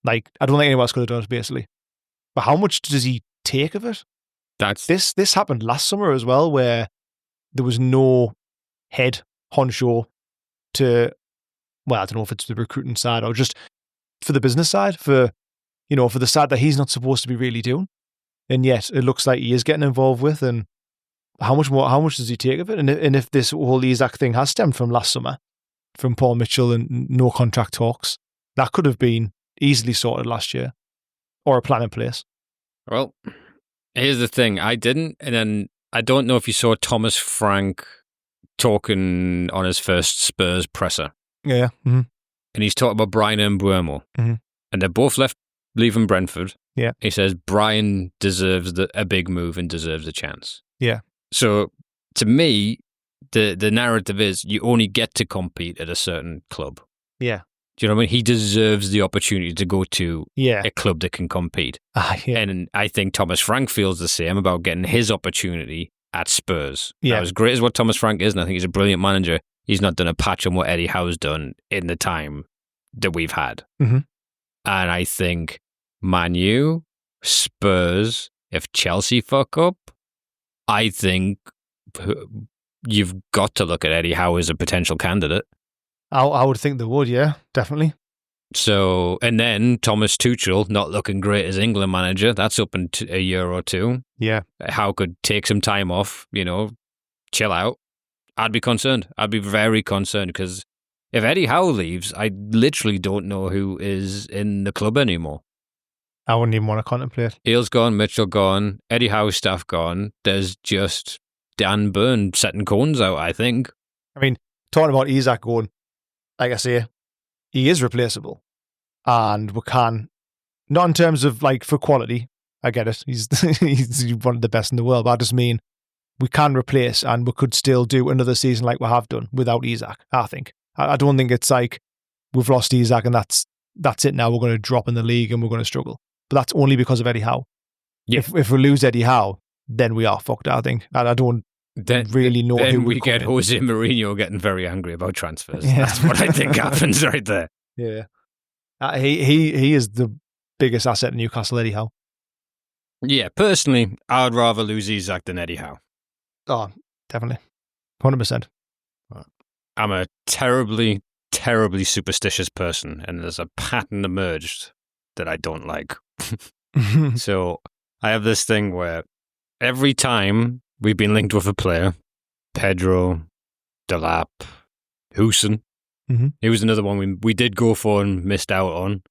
like, I don't think anyone else could have done it, basically. But how much does he take of it? This happened last summer as well, where there was no head honcho to, well, I don't know if it's the recruiting side or just for the business side, for the side that he's not supposed to be really doing. And yet it looks like he is getting involved with. And how much does he take of it? And if this whole Isak thing has stemmed from last summer, from Paul Mitchell and no contract talks, that could have been easily sorted last year, or a plan in place. Well, here's the thing. I didn't, and then I don't know if you saw Thomas Frank talking on his first Spurs presser. Yeah. Mm-hmm. And he's talking about Brian and Mbeumo. Mm-hmm. And they're both leaving Brentford. Yeah. He says Brian deserves a big move and deserves a chance. Yeah. So to me, the narrative is you only get to compete at a certain club. Yeah. Do you know what I mean? He deserves the opportunity to go to a club that can compete. Yeah. And I think Thomas Frank feels the same about getting his opportunity at Spurs. Yeah. Now, as great as what Thomas Frank is, and I think he's a brilliant manager, he's not done a patch on what Eddie Howe's done in the time that we've had. Mm-hmm. And I think Man U, Spurs, if Chelsea fuck up, I think you've got to look at Eddie Howe as a potential candidate. I would think they would, yeah, definitely. So, and then Thomas Tuchel, not looking great as England manager, that's up in a year or two. Yeah. Howe could take some time off, chill out. I'd be concerned. I'd be very concerned, because if Eddie Howe leaves, I literally don't know who is in the club anymore. I wouldn't even want to contemplate. Eales gone, Mitchell gone, Eddie Howe's staff gone. There's just Dan Burn setting cones out, I think. I mean, talking about Isak going, like I say, he is replaceable. And we can, not in terms of like for quality, I get it. He's one of the best in the world. But I just mean we can replace, and we could still do another season like we have done without Isak, I think. I don't think it's like we've lost Isak and that's it now. We're going to drop in the league and we're going to struggle. But that's only because of Eddie Howe. Yeah. If we lose Eddie Howe, then we are fucked, I think. And I don't really know then who we get in. Jose Mourinho getting very angry about transfers. Yeah. That's what I think happens right there. Yeah. He is the biggest asset in Newcastle, Eddie Howe. Yeah, personally, I'd rather lose Isak than Eddie Howe. Oh, definitely. 100%. I'm a terribly, terribly superstitious person, and there's a pattern emerged that I don't like. So I have this thing where every time we've been linked with a player, Pedro, Delap, Husin, he was another one we did go for and missed out on.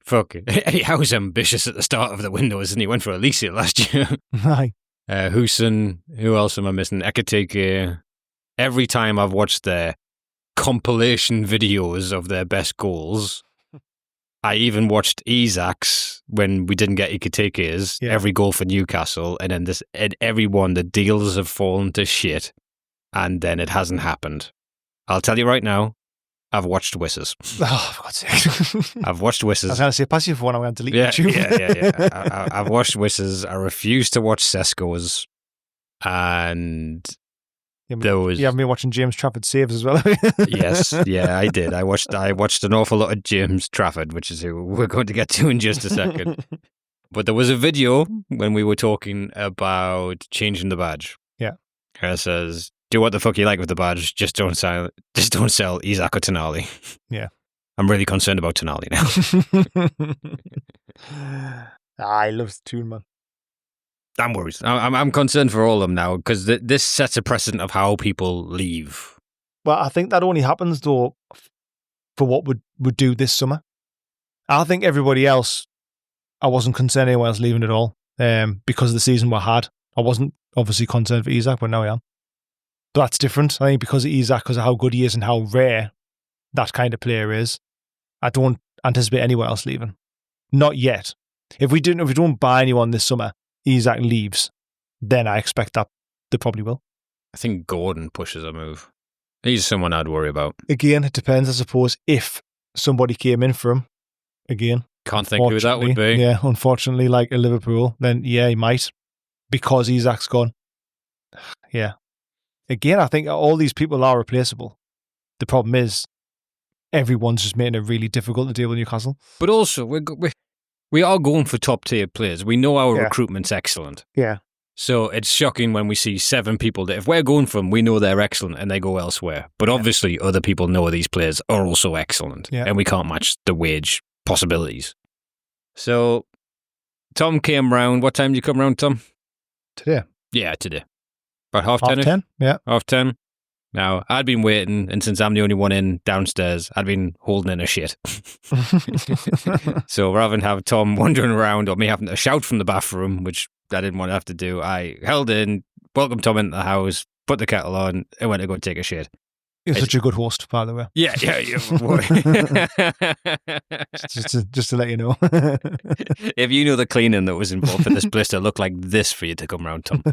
Fuck it. Eddie Howe's ambitious at the start of the window, isn't he? Went for Alicia last year. Aye. Husin, who else am I missing? Ekitike. Every time I've watched their compilation videos of their best goals, I even watched Isak's when we didn't get Iketeke's, every goal for Newcastle, and then every one, the deals have fallen to shit, and then it hasn't happened. I'll tell you right now, I've watched Wissers. Oh, for God's sake. I've watched Wissers. I was going to say, pass you for one, I'm going to delete YouTube. Yeah. I've watched Wissers. I refuse to watch Sesko's, and there was... You haven't been watching James Trafford saves as well? Yes, yeah, I did. I watched an awful lot of James Trafford, which is who we're going to get to in just a second. But there was a video when we were talking about changing the badge. Yeah. It says, do what the fuck you like with the badge, just don't sell Isak or Tonali. Yeah. I'm really concerned about Tonali now. I love the tune, man. I'm worried. I'm concerned for all of them now, because this sets a precedent of how people leave. Well, I think that only happens, though, for what would do this summer. I think everybody else, I wasn't concerned anyone else leaving at all, because the season we had. I wasn't obviously concerned for Isak, but now I am. But that's different. I think because of Isak, because of how good he is and how rare that kind of player is, I don't anticipate anyone else leaving. Not yet. If we don't buy anyone this summer, Isak leaves, then I expect that they probably will. I think Gordon pushes a move. He's someone I'd worry about. Again, it depends, I suppose, if somebody came in for him. Again. Can't think who that would be. Yeah, unfortunately, like a Liverpool, then yeah, he might. Because Isak's gone. Yeah. Again, I think all these people are replaceable. The problem is, everyone's just making it really difficult to deal with Newcastle. But also, we are going for top tier players. We know our recruitment's excellent. Yeah. So it's shocking when we see 7 people that if we're going for them, we know they're excellent and they go elsewhere. But obviously other people know these players are also excellent and we can't match the wage possibilities. So Tom came round. What time did you come round, Tom? Today. Yeah, today. About 10:30? 10? Yeah. 10:30. Now, I'd been waiting, and since I'm the only one in downstairs, I'd been holding in a shit. So rather than have Tom wandering around or me having to shout from the bathroom, which I didn't want to have to do, I held in, welcomed Tom into the house, put the kettle on, and went to go take a shit. You're such a good host, by the way. Yeah. just to let you know. If you know the cleaning that was involved for this blister looked like this for you to come round, Tom.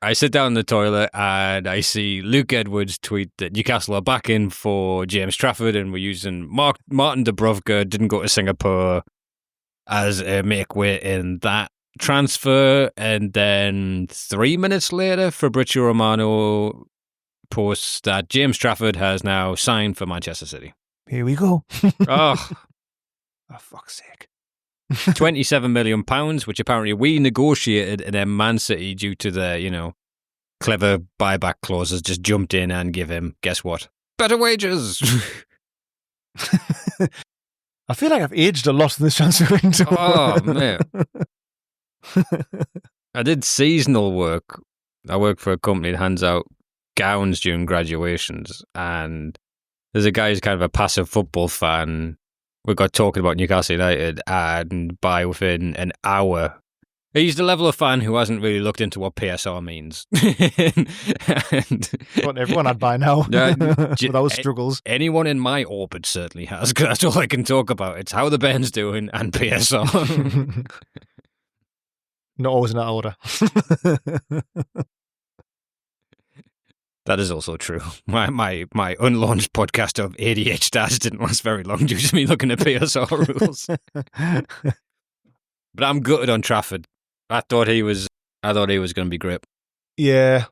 I sit down in the toilet and I see Luke Edwards tweet that Newcastle are back in for James Trafford and we're using Martin Dubravka, didn't go to Singapore, as a make way in that transfer. And then 3 minutes later, Fabrizio Romano posts that James Trafford has now signed for Manchester City. Here we go. Oh, for fuck's sake. £27 million, which apparently we negotiated, and then Man City, due to their, clever buyback clauses, just jumped in and give him, guess what? Better wages. I feel like I've aged a lot in this transfer window. Oh, man. I did seasonal work. I work for a company that hands out gowns during graduations, and there's a guy who's kind of a passive football fan. We got talking about Newcastle United, and by within an hour, he's the level of fan who hasn't really looked into what PSR means. What everyone had by now. Without struggles. Anyone in my orbit certainly has, because that's all I can talk about. It's how the band's doing and PSR. Not always in that order. That is also true. My unlaunched podcast of ADH Dads didn't last very long due to me looking at PSR rules. But I'm gutted on Trafford. I thought he was going to be great. Yeah,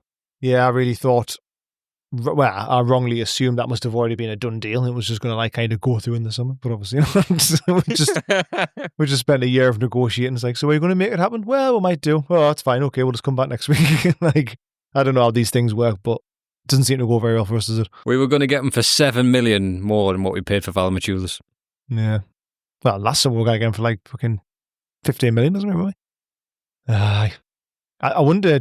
I really thought. Well, I wrongly assumed that must have already been a done deal. It was just going to kind of go through in the summer, but obviously we just spent a year of negotiating. It's like, so are you going to make it happen? Well, we might do. Oh, that's fine. Okay, we'll just come back next week. I don't know how these things work, but it doesn't seem to go very well for us, does it? We were going to get him for $7 million more than what we paid for Valmachulis. Yeah. Well, last summer we were going to get him for fucking 15 million, doesn't it, really? I wonder,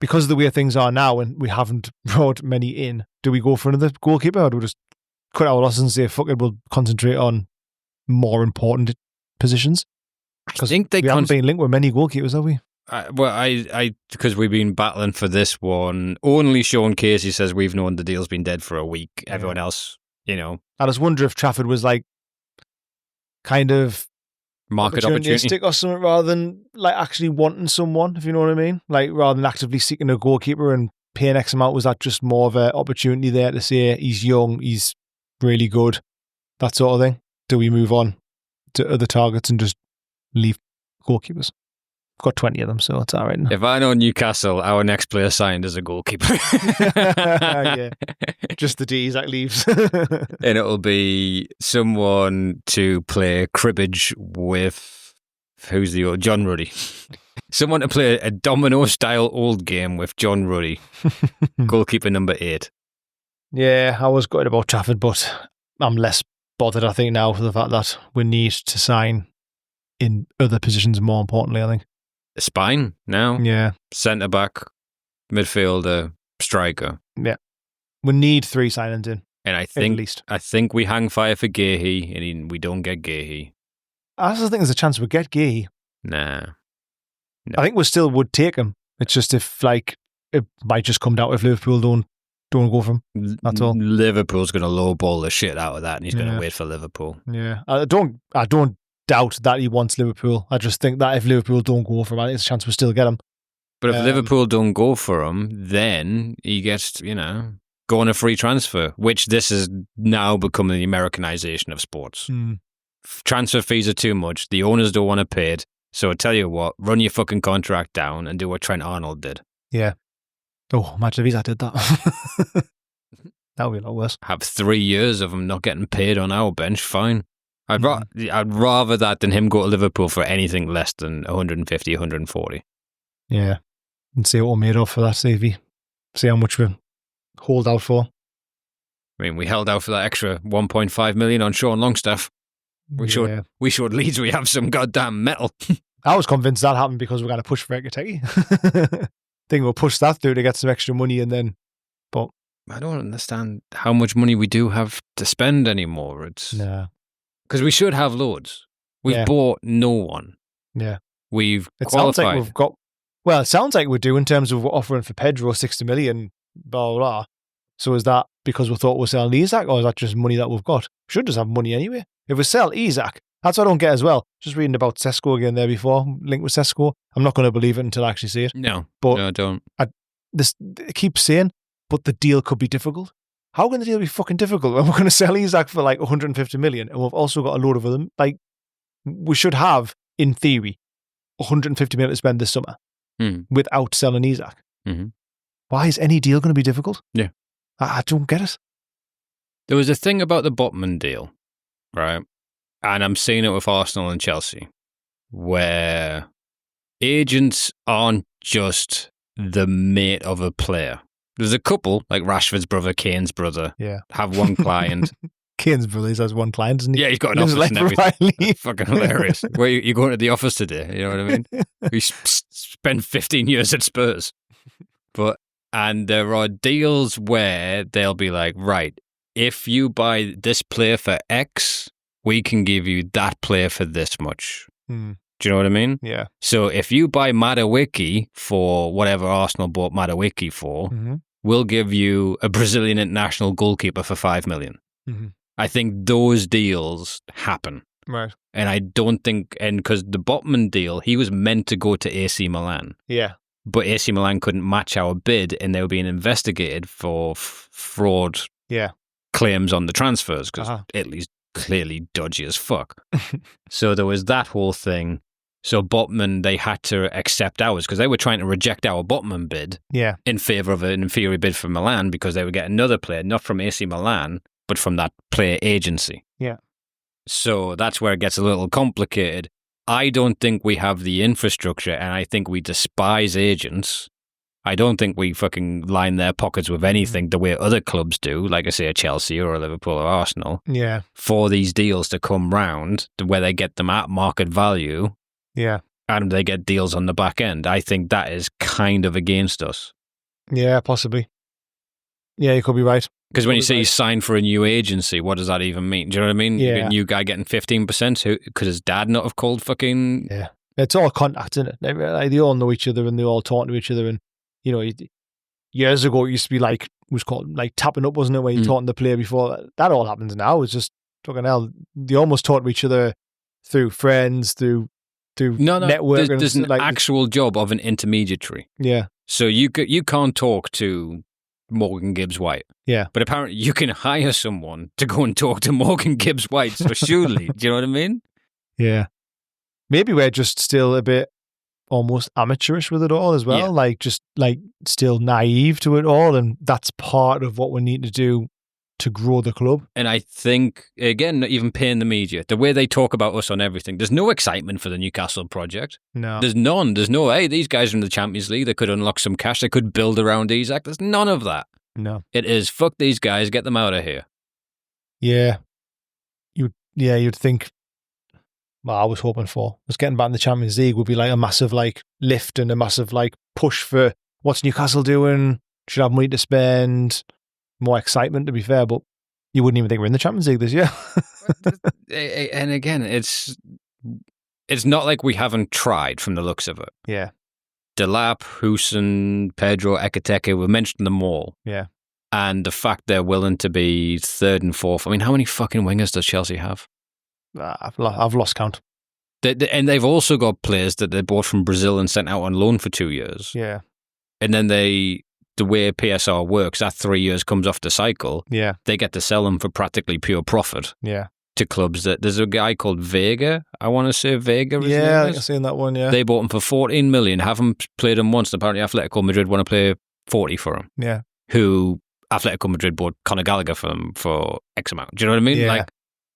because of the way things are now and we haven't brought many in, do we go for another goalkeeper, or do we just cut our losses and say, fuck it, we'll concentrate on more important positions? I think we haven't been linked with many goalkeepers, have we? I because we've been battling for this one. Only Sean Casey says we've known the deal's been dead for a week. Everyone else, I just wonder if Trafford was kind of Market opportunity. opportunistic or something, rather than like actually wanting someone, if you know what I mean. Like rather than actively seeking a goalkeeper and paying X amount, was that just more of an opportunity there to say he's young, he's really good, that sort of thing? Do we move on to other targets and just leave goalkeepers? I've got 20 of them, so it's all right now. If I know Newcastle, our next player signed as a goalkeeper. Yeah. Just the D Isak leaves. And it'll be someone to play cribbage with, who's the old John Ruddy. Someone to play a domino-style old game with John Ruddy, goalkeeper number 8. Yeah, I was gutted about Trafford, but I'm less bothered, I think, now for the fact that we need to sign in other positions, more importantly, I think. Spine now. Yeah. Centre-back, midfielder, striker. Yeah. We need 3 signings in, And at least. I think we hang fire for Gahey, and we don't get Gahey. I also think there's a chance we get Gay. Nah. No. I think we still would take him. It's just if, like, it might just come down if Liverpool don't go for him. That's all. Liverpool's going to lowball the shit out of that, and he's going Yeah. to wait for Liverpool. Yeah. I don't doubt that he wants Liverpool. I just think that if Liverpool don't go for him, I think there's a chance we still get him. But if Liverpool don't go for him, then he gets, go on a free transfer, which this is now becoming the Americanization of sports. Transfer fees are too much. The owners don't want to pay it. So I tell you what, run your fucking contract down and do what Trent Arnold did. Yeah. Oh, imagine if Isak did that. That would be a lot worse. Have 3 years of him not getting paid on our bench, fine. I'd rather that than him go to Liverpool for anything less than 150, 140. Yeah. And see what we're made of for that, see how much we hold out for. I mean, we held out for that extra 1.5 million on Sean Longstaff. We showed Leeds we have some goddamn metal. I was convinced that happened because we're going to push for Ekateki. Think we'll push that through to get some extra money, and then, but I don't understand how much money we do have to spend anymore. It's because we should have loads. We've bought no one. Yeah, we've it qualified. Sounds like we've got. Well, it sounds like we do in terms of offering for Pedro 60 million. Blah blah blah. So is that because we thought we're selling Isak, or is that just money that we've got? We should just have money anyway. If we sell Isak, that's what I don't get as well. Just reading about Sesko again there before, linked with Sesko. I'm not going to believe it until I actually see it. No, I don't. It keeps saying, but the deal could be difficult. How can the deal be fucking difficult when we're going to sell Isak for like 150 million and we've also got a load of them? Like, we should have, in theory, 150 million to spend this summer without selling Isak. Mm-hmm. Why is any deal going to be difficult? Yeah. I don't get it. There was a thing about the Botman deal, right? And I'm seeing it with Arsenal and Chelsea, where agents aren't just the mate of a player. There's a couple, like Rashford's brother, Kane's brother, have one client. Kane's brother has one client, doesn't he? Yeah, he's got an office and everything. Fucking hilarious. Where you going to the office today? You know what I mean? We spent 15 years at Spurs. And there are deals where they'll be like, right, if you buy this player for X, we can give you that player for this much. Do you know what I mean? Yeah. So if you buy Madueke for whatever Arsenal bought Madueke for, we'll give you a Brazilian international goalkeeper for 5 million. I think those deals happen. Right. And I don't think, and because the Botman deal, he was meant to go to AC Milan. Yeah. But AC Milan couldn't match our bid, and they were being investigated for fraud claims on the transfers because Italy's clearly dodgy as fuck. So there was that whole thing. So Botman, they had to accept ours because they were trying to reject our Botman bid in favour of an inferior bid from Milan because they would get another player, not from AC Milan, but from that player agency. Yeah. So that's where it gets a little complicated. I don't think we have the infrastructure, and I think we despise agents. I don't think we fucking line their pockets with anything the way other clubs do, like I say, a Chelsea or a Liverpool or Arsenal. Yeah. For these deals to come round, where they get them at market value. Yeah. And they get deals on the back end. I think that is kind of against us. Yeah, possibly. Yeah, you could be right. Because when you say he's signed for a new agency, what does that even mean? Do you know what I mean? Yeah. A new guy getting 15%? Could his dad not have called fucking... Yeah. It's all contact, isn't it? They all know each other and they all talk to each other. And, you know, years ago, it used to be like, it was called like tapping up, wasn't it? When you're talking to the player before. That all happens now. It's just, fucking hell, they almost talk to each other through friends, through No, networking. there's an like, actual job of an intermediary. yeah, So you can't talk to Morgan Gibbs White. yeah, But apparently you can hire someone to go and talk to Morgan Gibbs White. So surely, do you know what I mean? yeah. Maybe we're just still a bit almost amateurish with it all as well. Yeah. Like, just like still naive to it all. And that's part of what we need to do to grow the club. And I think, again, not even paying the media, the way they talk about us on everything, there's no excitement for the Newcastle project. No. There's none. There's no, hey, these guys are in the Champions League, they could unlock some cash, they could build around Isak. There's none of that. No. It is, fuck these guys, get them out of here. Yeah. You'd think, well, I was hoping for was getting back in the Champions League would be like a massive like lift and a massive like push for what's Newcastle doing? Should have money to spend, more excitement to be fair, but you wouldn't even think we're in the Champions League this year. And again, it's not like we haven't tried from the looks of it. Yeah. Delap, Husin, Pedro, Ekateke, we've mentioned them all. Yeah. And the fact they're willing to be third and fourth. I mean, how many fucking wingers does Chelsea have? I've lost count. And they've also got players that they bought from Brazil and sent out on loan for 2 years. Yeah. And then the way PSR works, that 3 years comes off the cycle. Yeah. They get to sell them for practically pure profit. Yeah. To clubs that there's a guy called Vega. I want to say Vega. Yeah, I've seen that one. Yeah. They bought him for 14 million. Haven't played him once. Apparently, Atletico Madrid want to play 40 for him. Yeah. Who Atletico Madrid bought Conor Gallagher for them for X amount. Do you know what I mean? Yeah. Like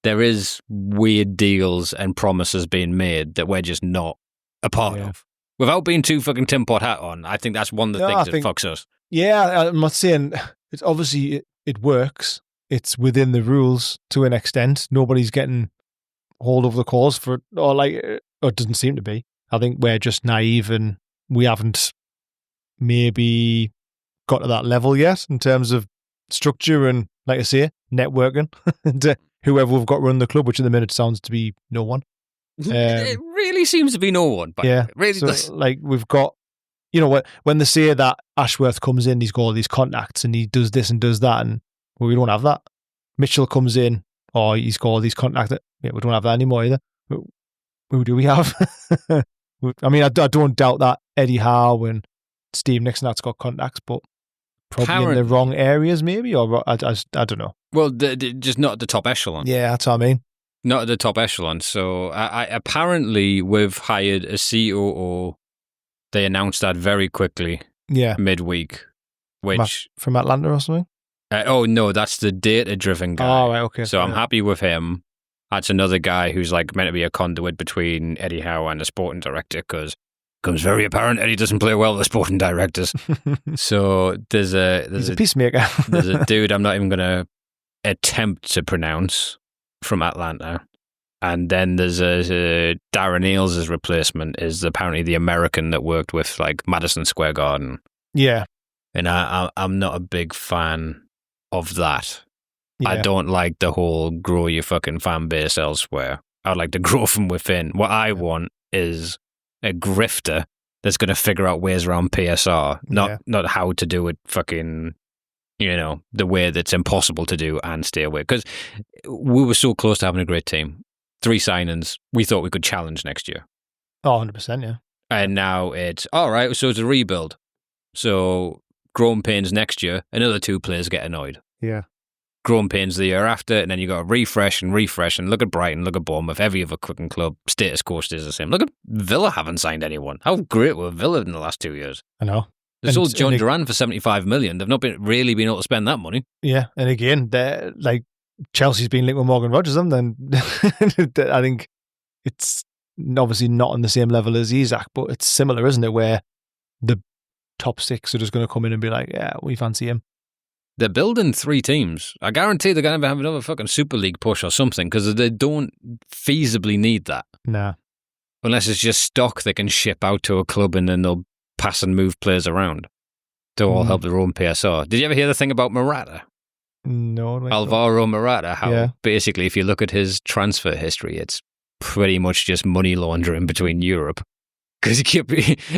there is weird deals and promises being made that we're just not a part of. Without being too fucking Tim Pot hat on, I think that's one of the things that fucks us. Yeah, I'm not saying it's obviously it works. It's within the rules to an extent. Nobody's getting hold of the cause for it, or it doesn't seem to be. I think we're just naive and we haven't maybe got to that level yet in terms of structure and, like I say, networking to whoever we've got running the club, which at the minute sounds to be no one. It really seems to be no one. But yeah, it really so, does. Like we've got, when they say that Ashworth comes in, he's got all these contacts and he does this and does that, and we don't have that. Mitchell comes in, or he's got all these contacts. We don't have that anymore either. Who do we have? I mean, I don't doubt that Eddie Howe and Steve Nixon that's got contacts, but probably in the wrong areas, maybe, or I don't know. Well, just not at the top echelon. Yeah, that's what I mean. Not at the top echelon. So apparently we've hired a COO. They announced that very quickly. Yeah, midweek, which from Atlanta or something. Oh no, that's the data-driven guy. Oh, right, okay. So I'm happy with him. That's another guy who's like meant to be a conduit between Eddie Howe and the sporting director, because it becomes very apparent Eddie doesn't play well with the sporting directors. So he's a peacemaker. There's a dude I'm not even going to attempt to pronounce from Atlanta, and then there's a Darren Eales' replacement is apparently the American that worked with like Madison Square Garden. Yeah, and I'm not a big fan of that. Yeah. I don't like the whole grow your fucking fan base elsewhere. I'd like to grow from within. What I want is a grifter that's going to figure out ways around PSR, not how to do it fucking, the way that's impossible to do and stay away. Because we were so close to having a great team. 3 signings. We thought we could challenge next year. Oh, 100%, yeah. And now it's, all right, so it's a rebuild. So growing pains next year, another 2 players get annoyed. Yeah. Growing pains the year after, and then you got to refresh and look at Brighton, look at Bournemouth, every other cooking club, status quo stays the same. Look at Villa haven't signed anyone. How great were Villa in the last 2 years? I know. They sold John Duran for 75 million. They've not really been able to spend that money. Yeah, and again, like Chelsea's been linked with Morgan Rodgers, and then I think it's obviously not on the same level as Isak, but it's similar, isn't it? Where the top 6 are just going to come in and be like, yeah, we fancy him. They're building 3 teams. I guarantee they're going to have another fucking Super League push or something, because they don't feasibly need that. Nah. Unless it's just stock they can ship out to a club and then they'll pass and move players around to all help their own PSR. Did you ever hear the thing about Morata? No. Alvaro Morata, how basically if you look at his transfer history, it's pretty much just money laundering between Europe. Because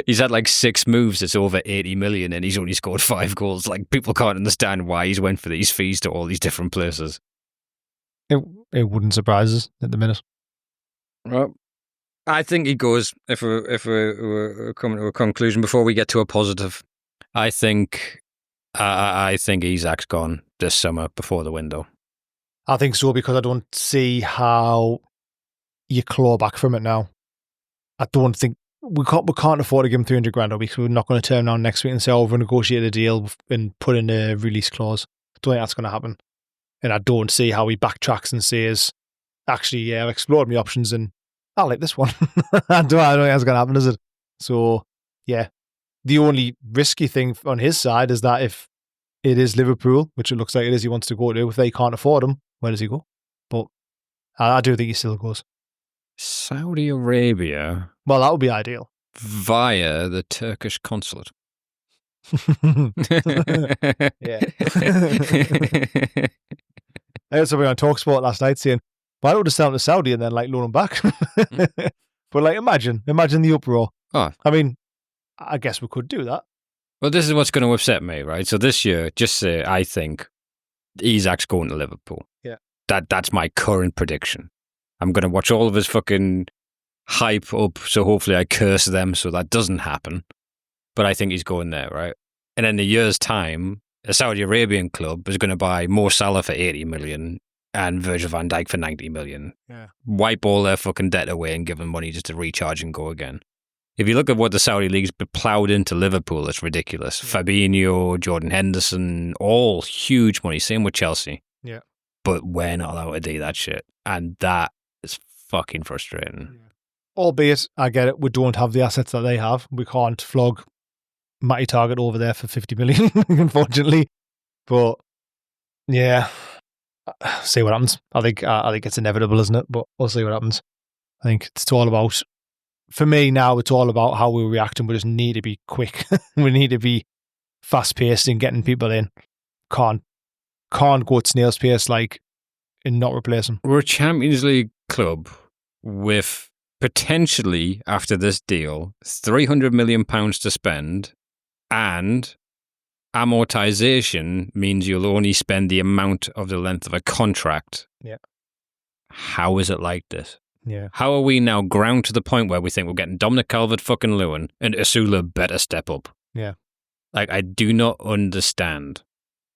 he's had like 6 moves that's over 80 million and he's only scored 5 goals. Like, people can't understand why he's went for these fees to all these different places. It wouldn't surprise us at the minute. Well, I think he goes. If we're coming to a conclusion before we get to a positive, I think Isak's gone this summer before the window. I think so, because I don't see how you claw back from it now. I don't think we can't afford to give him 300 grand a week. So we're not going to turn around next week and say, "Oh, we've negotiated a deal and put in a release clause." I don't think that's going to happen, and I don't see how he backtracks and says, "Actually, yeah, I've explored my options and I like this one." I don't think that's going to happen, is it? So, yeah, the only risky thing on his side is that if it is Liverpool, which it looks like it is, he wants to go to, if they can't afford him, where does he go? But I do think he still goes. Saudi Arabia. Well, that would be ideal. Via the Turkish consulate. Yeah. I heard somebody on TalkSport last night saying, why don't we just sell him to Saudi and then loan him back? But imagine the uproar. Oh. I mean, I guess we could do that. Well, this is what's going to upset me, right? So this year, just say I think Isak's going to Liverpool. Yeah. That's my current prediction. I'm going to watch all of his fucking hype up, so hopefully I curse them so that doesn't happen. But I think he's going there, right? And in a year's time, a Saudi Arabian club is going to buy Mo Salah for 80 million and Virgil van Dijk for 90 million. Yeah. Wipe all their fucking debt away and give them money just to recharge and go again. If you look at what the Saudi league's ploughed into Liverpool, it's ridiculous. Yeah. Fabinho, Jordan Henderson, all huge money. Same with Chelsea. Yeah. But we're not allowed to do that shit. And that is fucking frustrating. Yeah. Albeit, I get it, we don't have the assets that they have. We can't flog Matty Target over there for 50 million, unfortunately. But, yeah, see what happens. I think it's inevitable, isn't it? But we'll see what happens. I think it's all about, for me now, it's all about how we react, and we just need to be quick. We need to be fast-paced in getting people in. Can't go at snail's pace and not replace them. We're a Champions League club with potentially, after this deal, £300 million to spend, and amortization means you'll only spend the amount of the length of a contract. Yeah. How is it like this? Yeah. How are we now ground to the point where we think we're getting Dominic Calvert-Lewin and Asula better step up? Yeah. I do not understand.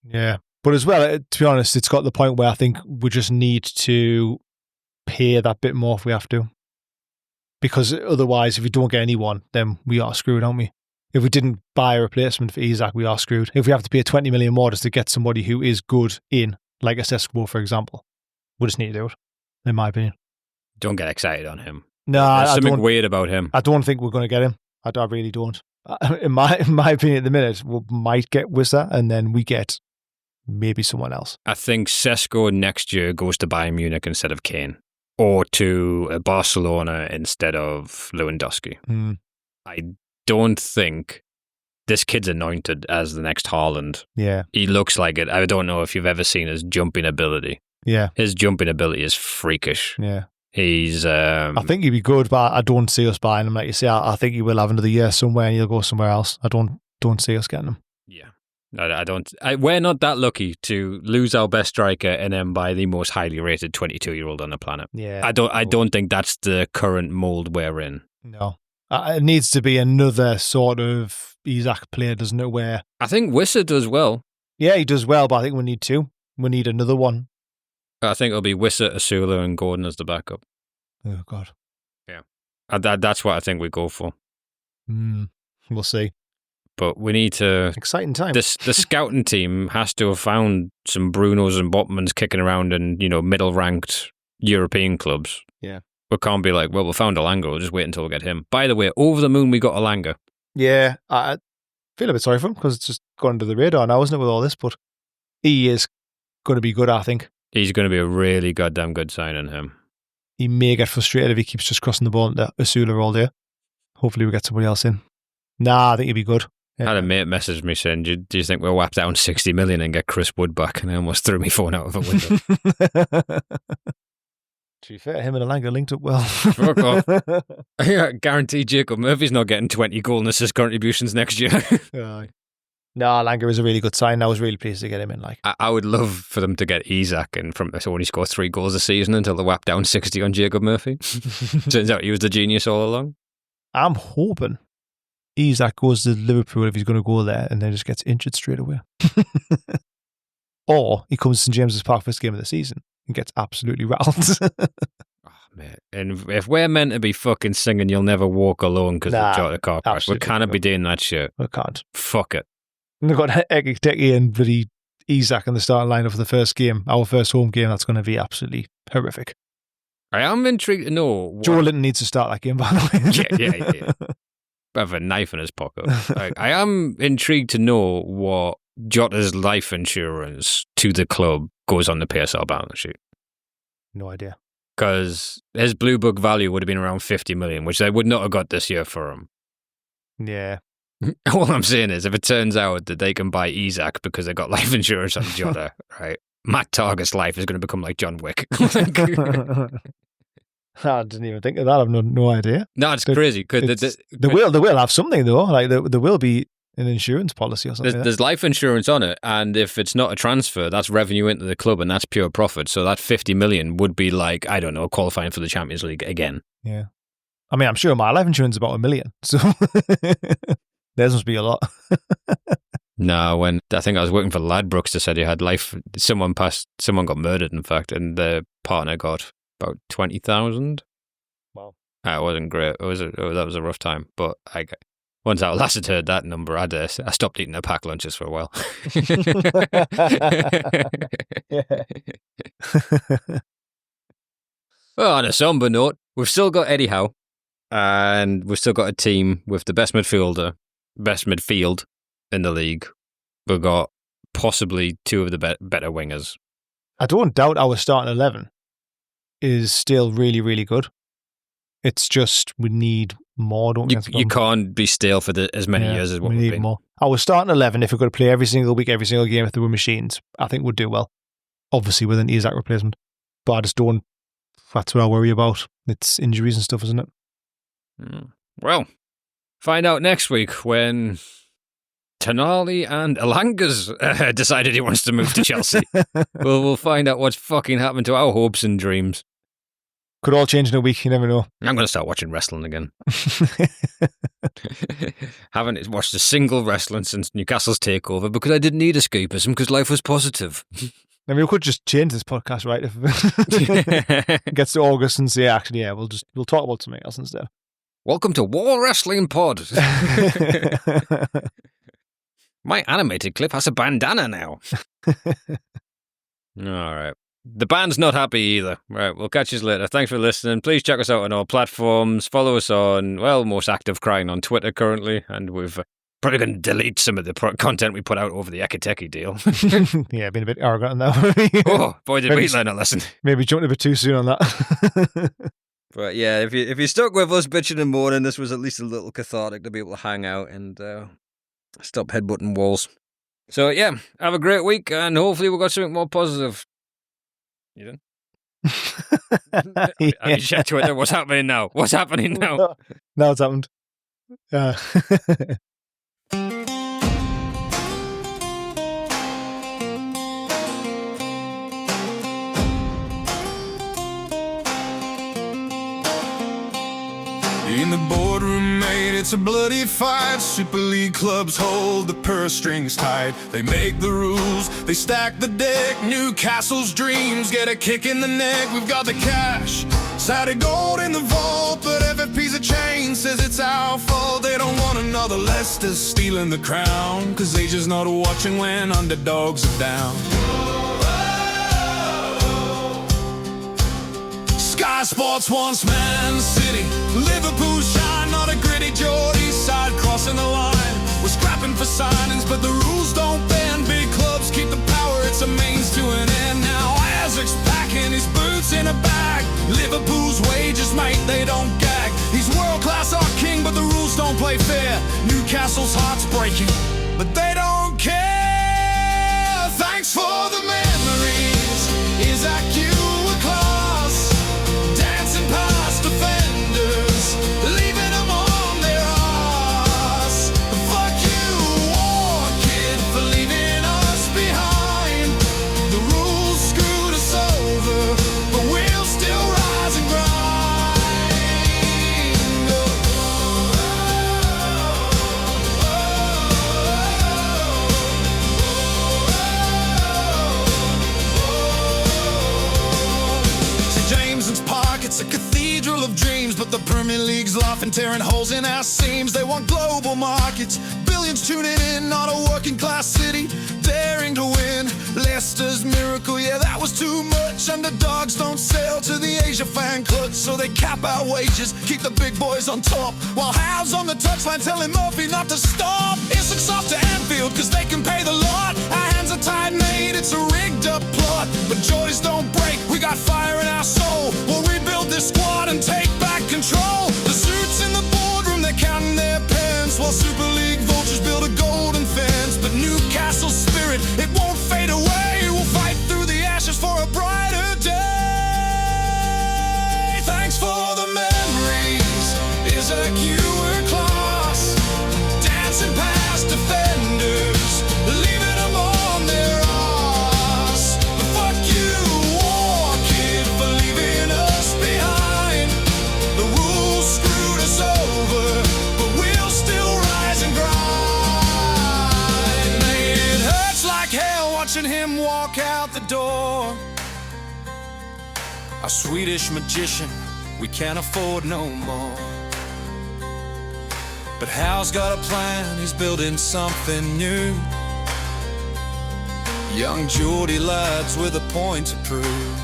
Yeah. But as well, to be honest, it's got the point where I think we just need to pay that bit more if we have to. Because otherwise, if we don't get anyone, then we are screwed, aren't we? If we didn't buy a replacement for Isak, we are screwed. If we have to pay 20 million more just to get somebody who is good in, like a Sesko, for example, we just need to do it, in my opinion. Don't get excited on him. No, there's something weird about him. I don't think we're going to get him. I really don't. In my opinion, at the minute, we might get Wissa, and then we get maybe someone else. I think Sesko next year goes to Bayern Munich instead of Kane, or to Barcelona instead of Lewandowski. I don't think this kid's anointed as the next Haaland. Yeah. He looks like it. I don't know if you've ever seen his jumping ability. Yeah. His jumping ability is freakish. Yeah. He's... I think he'd be good, but I don't see us buying him. Like you say, I think he will have another year somewhere and he'll go somewhere else. I don't see us getting him. Yeah. I don't. We're not that lucky to lose our best striker and then buy the most highly rated 22-year-old on the planet. Yeah. I don't think that's the current mold we're in. No. It needs to be another sort of Isak player, doesn't it? Where I think Wissa does well. Yeah, he does well, but I think we need two. We need another one. I think it'll be Wissa, Asula, and Gordon as the backup. Oh, God. Yeah. That's what I think we go for. We'll see. But we need to... Exciting time. The scouting team has to have found some Brunos and Botmans kicking around in, middle-ranked European clubs. Yeah. We can't be like, well, we found Alanga, we'll just wait until we get him. By the way, over the moon we got Alanga. Yeah, I feel a bit sorry for him because it's just gone under the radar now, isn't it, with all this? But he is going to be good, I think. He's going to be a really goddamn good signing, him. He may get frustrated if he keeps just crossing the ball into Asula all day. Hopefully we get somebody else in. Nah, I think he'll be good. I had a mate message me saying, do you think we'll whap down 60 million and get Chris Wood back? And I almost threw my phone out of a window. To be fair, him and Alanga linked up well. Fuck off. I guarantee Jacob Murphy's not getting 20 goal and assist contributions next year. No, Langer is a really good sign. I was really pleased to get him in. I would love for them to get Isak in from so when he scores 3 goals a season until they whap down 60 on Jacob Murphy. Turns out he was the genius all along. I'm hoping Isak goes to Liverpool if he's going to go there and then just gets injured straight away. Or he comes to St James's Park first game of the season and gets absolutely rattled. Mate. And if we're meant to be fucking singing You'll Never Walk Alone because of the car crash, we can't be doing that shit. We can't. Fuck it. And they've got Ekiteke and bloody Isak in the starting lineup for the first game, our first home game. That's going to be absolutely horrific. I am intrigued to know. Joe Linton needs to start that game, by the way. Yeah. Have a knife in his pocket. I am intrigued to know what Jota's life insurance to the club goes on the PSL balance sheet. No idea. Because his blue book value would have been around 50 million, which they would not have got this year for him. Yeah. All I'm saying is, if it turns out that they can buy Isak because they got life insurance on Jota, right? Matt Target's life is going to become like John Wick. I didn't even think of that. I've no idea. No, it's crazy. They will have something though. Like there will be an insurance policy or something. There's life insurance on it, and if it's not a transfer, that's revenue into the club, and that's pure profit. So that 50 million would be like, I don't know, qualifying for the Champions League again. Yeah, I mean, I'm sure my life insurance is about $1 million, so theirs must be a lot. No, when I think I was working for Ladbrokes, they said he had someone got murdered, in fact, and the partner got about 20,000. Wow, it wasn't great. That was a rough time, but once I last had heard that number, I stopped eating their packed lunches for a while. Well, on a somber note, we've still got Eddie Howe, and we've still got a team with the best midfield in the league. We've got possibly 2 of the better wingers. I don't doubt our starting 11 is still really, really good. It's just we need more, don't we? You can't be stale for as many years as what we've been. More. Our starting 11, if we're going to play every single week, every single game, if there were machines, I think would do well. Obviously with an Isak replacement. But I just don't, that's what I worry about. It's injuries and stuff, isn't it? Well, find out next week when Tonali and Elanga's decided he wants to move to Chelsea. We'll find out what's fucking happened to our hopes and dreams. Could all change in a week, you never know. I'm going to start watching wrestling again. Haven't watched a single wrestling since Newcastle's takeover because I didn't need escapism because life was positive. I mean, we could just change this podcast, right? If it gets to August and say, actually, yeah, we'll talk about something else instead. Welcome to War Wrestling Pod. My animated clip has a bandana now. All right. The band's not happy either. Right, we'll catch you later. Thanks for listening. Please check us out on all platforms. Follow us on, most active crying on Twitter currently, and we've probably going to delete some of the content we put out over the Ekiteke deal. Yeah, been a bit arrogant on that. Oh, boy, did we learn a lesson. Maybe jumped a bit too soon on that. But yeah, if you stuck with us bitching and moaning, this was at least a little cathartic to be able to hang out and stop headbutting walls. So yeah, have a great week, and hopefully we've got something more positive. You done? Yeah. I check Twitter. What's happening now? What's happening now? Now it's happened. In the boardroom, mate, it's a bloody fight. Super League clubs hold the purse strings tight. They make the rules, they stack the deck. Newcastle's dreams get a kick in the neck. We've got the cash, Saturday gold in the vault, but every piece of change says it's our fault. They don't want another Leicester stealing the crown, 'cause they just not watching when underdogs are down. Sky Sports wants Man City, Liverpool shine, not a gritty Geordie side crossing the line. We're scrapping for signings, but the rules don't bend. Big clubs keep the power, it's a means to an end. Now Isak's packing his boots in a bag. Liverpool's wages, mate, they don't gag. He's world-class, our king, but the rules don't play fair. Newcastle's heart's breaking, but they don't care. Thanks for the memories, Isak, you were class. Dancing past defenders, leaving them on their arse. Fuck you, war kid, League's laughing, tearing holes in our seams. They want global markets, billions tuning in, not a working class city daring to win. Leicester's miracle, yeah, that was too much. Underdogs don't sail to the Asia fan club, so they cap our wages, keep the big boys on top, while Hal's on the touchline telling Murphy not to stop. Isak's off to Anfield, cause they can pay the lot. Our hands are tied, mate, it's a rigged up plot. But joys don't break, we got fire in our soul. We'll rebuild this squad and take back control. The suits in the boardroom, they're counting their pens, while Super League vultures build a golden fence. But Newcastle's spirit, it won't fade away. We'll fight through the ashes for a brighter day. Thanks for the memories, Isak, you were class. Dancing past defenders, leaving them on their ass. But fuck you, war kid, for leaving us behind. The rules screwed us over, but we'll still rise and grind. It hurts like hell watching him walk out the door. Our Swedish magician, we can't afford no more. But Hal's got a plan, he's building something new. Young Geordie lads with a point to prove.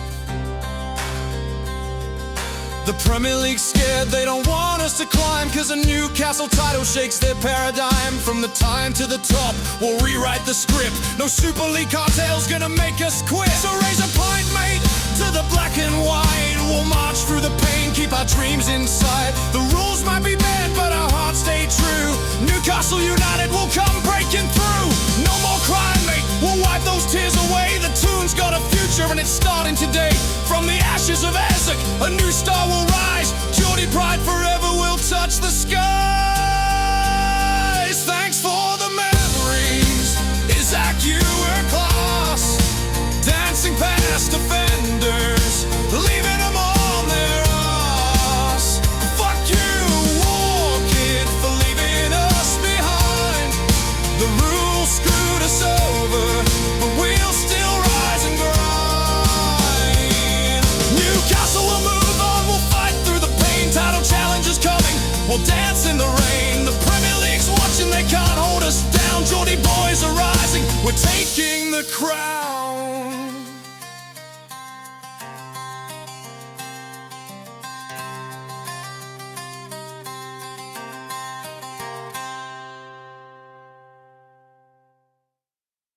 The Premier League's scared, they don't want us to climb, cause a Newcastle title shakes their paradigm. From the time to the top, we'll rewrite the script. No Super League cartel's gonna make us quit. So raise a pint, mate, to the black and white. We'll march through the pain, keep our dreams inside. The rules might be bad, but our hearts stay true. Newcastle United will come breaking through. No more crime, mate, we'll wipe those tears away. The tune's got a future and it's starting today. From the ashes of Isak, a new star will rise. Geordie pride forever will touch the skies. Thanks for the memories, Isak, you were class. Dancing past defenders, leaving them on their ass. Fuck you, war kid, for leaving us behind. The rules screwed us over, but we'll still rise and grind. Newcastle will move on, we'll fight through the pain. Title challenge is coming, we'll dance in the rain. The Premier League's watching, they can't hold us down. Geordie boys are rising, we're taking the crown.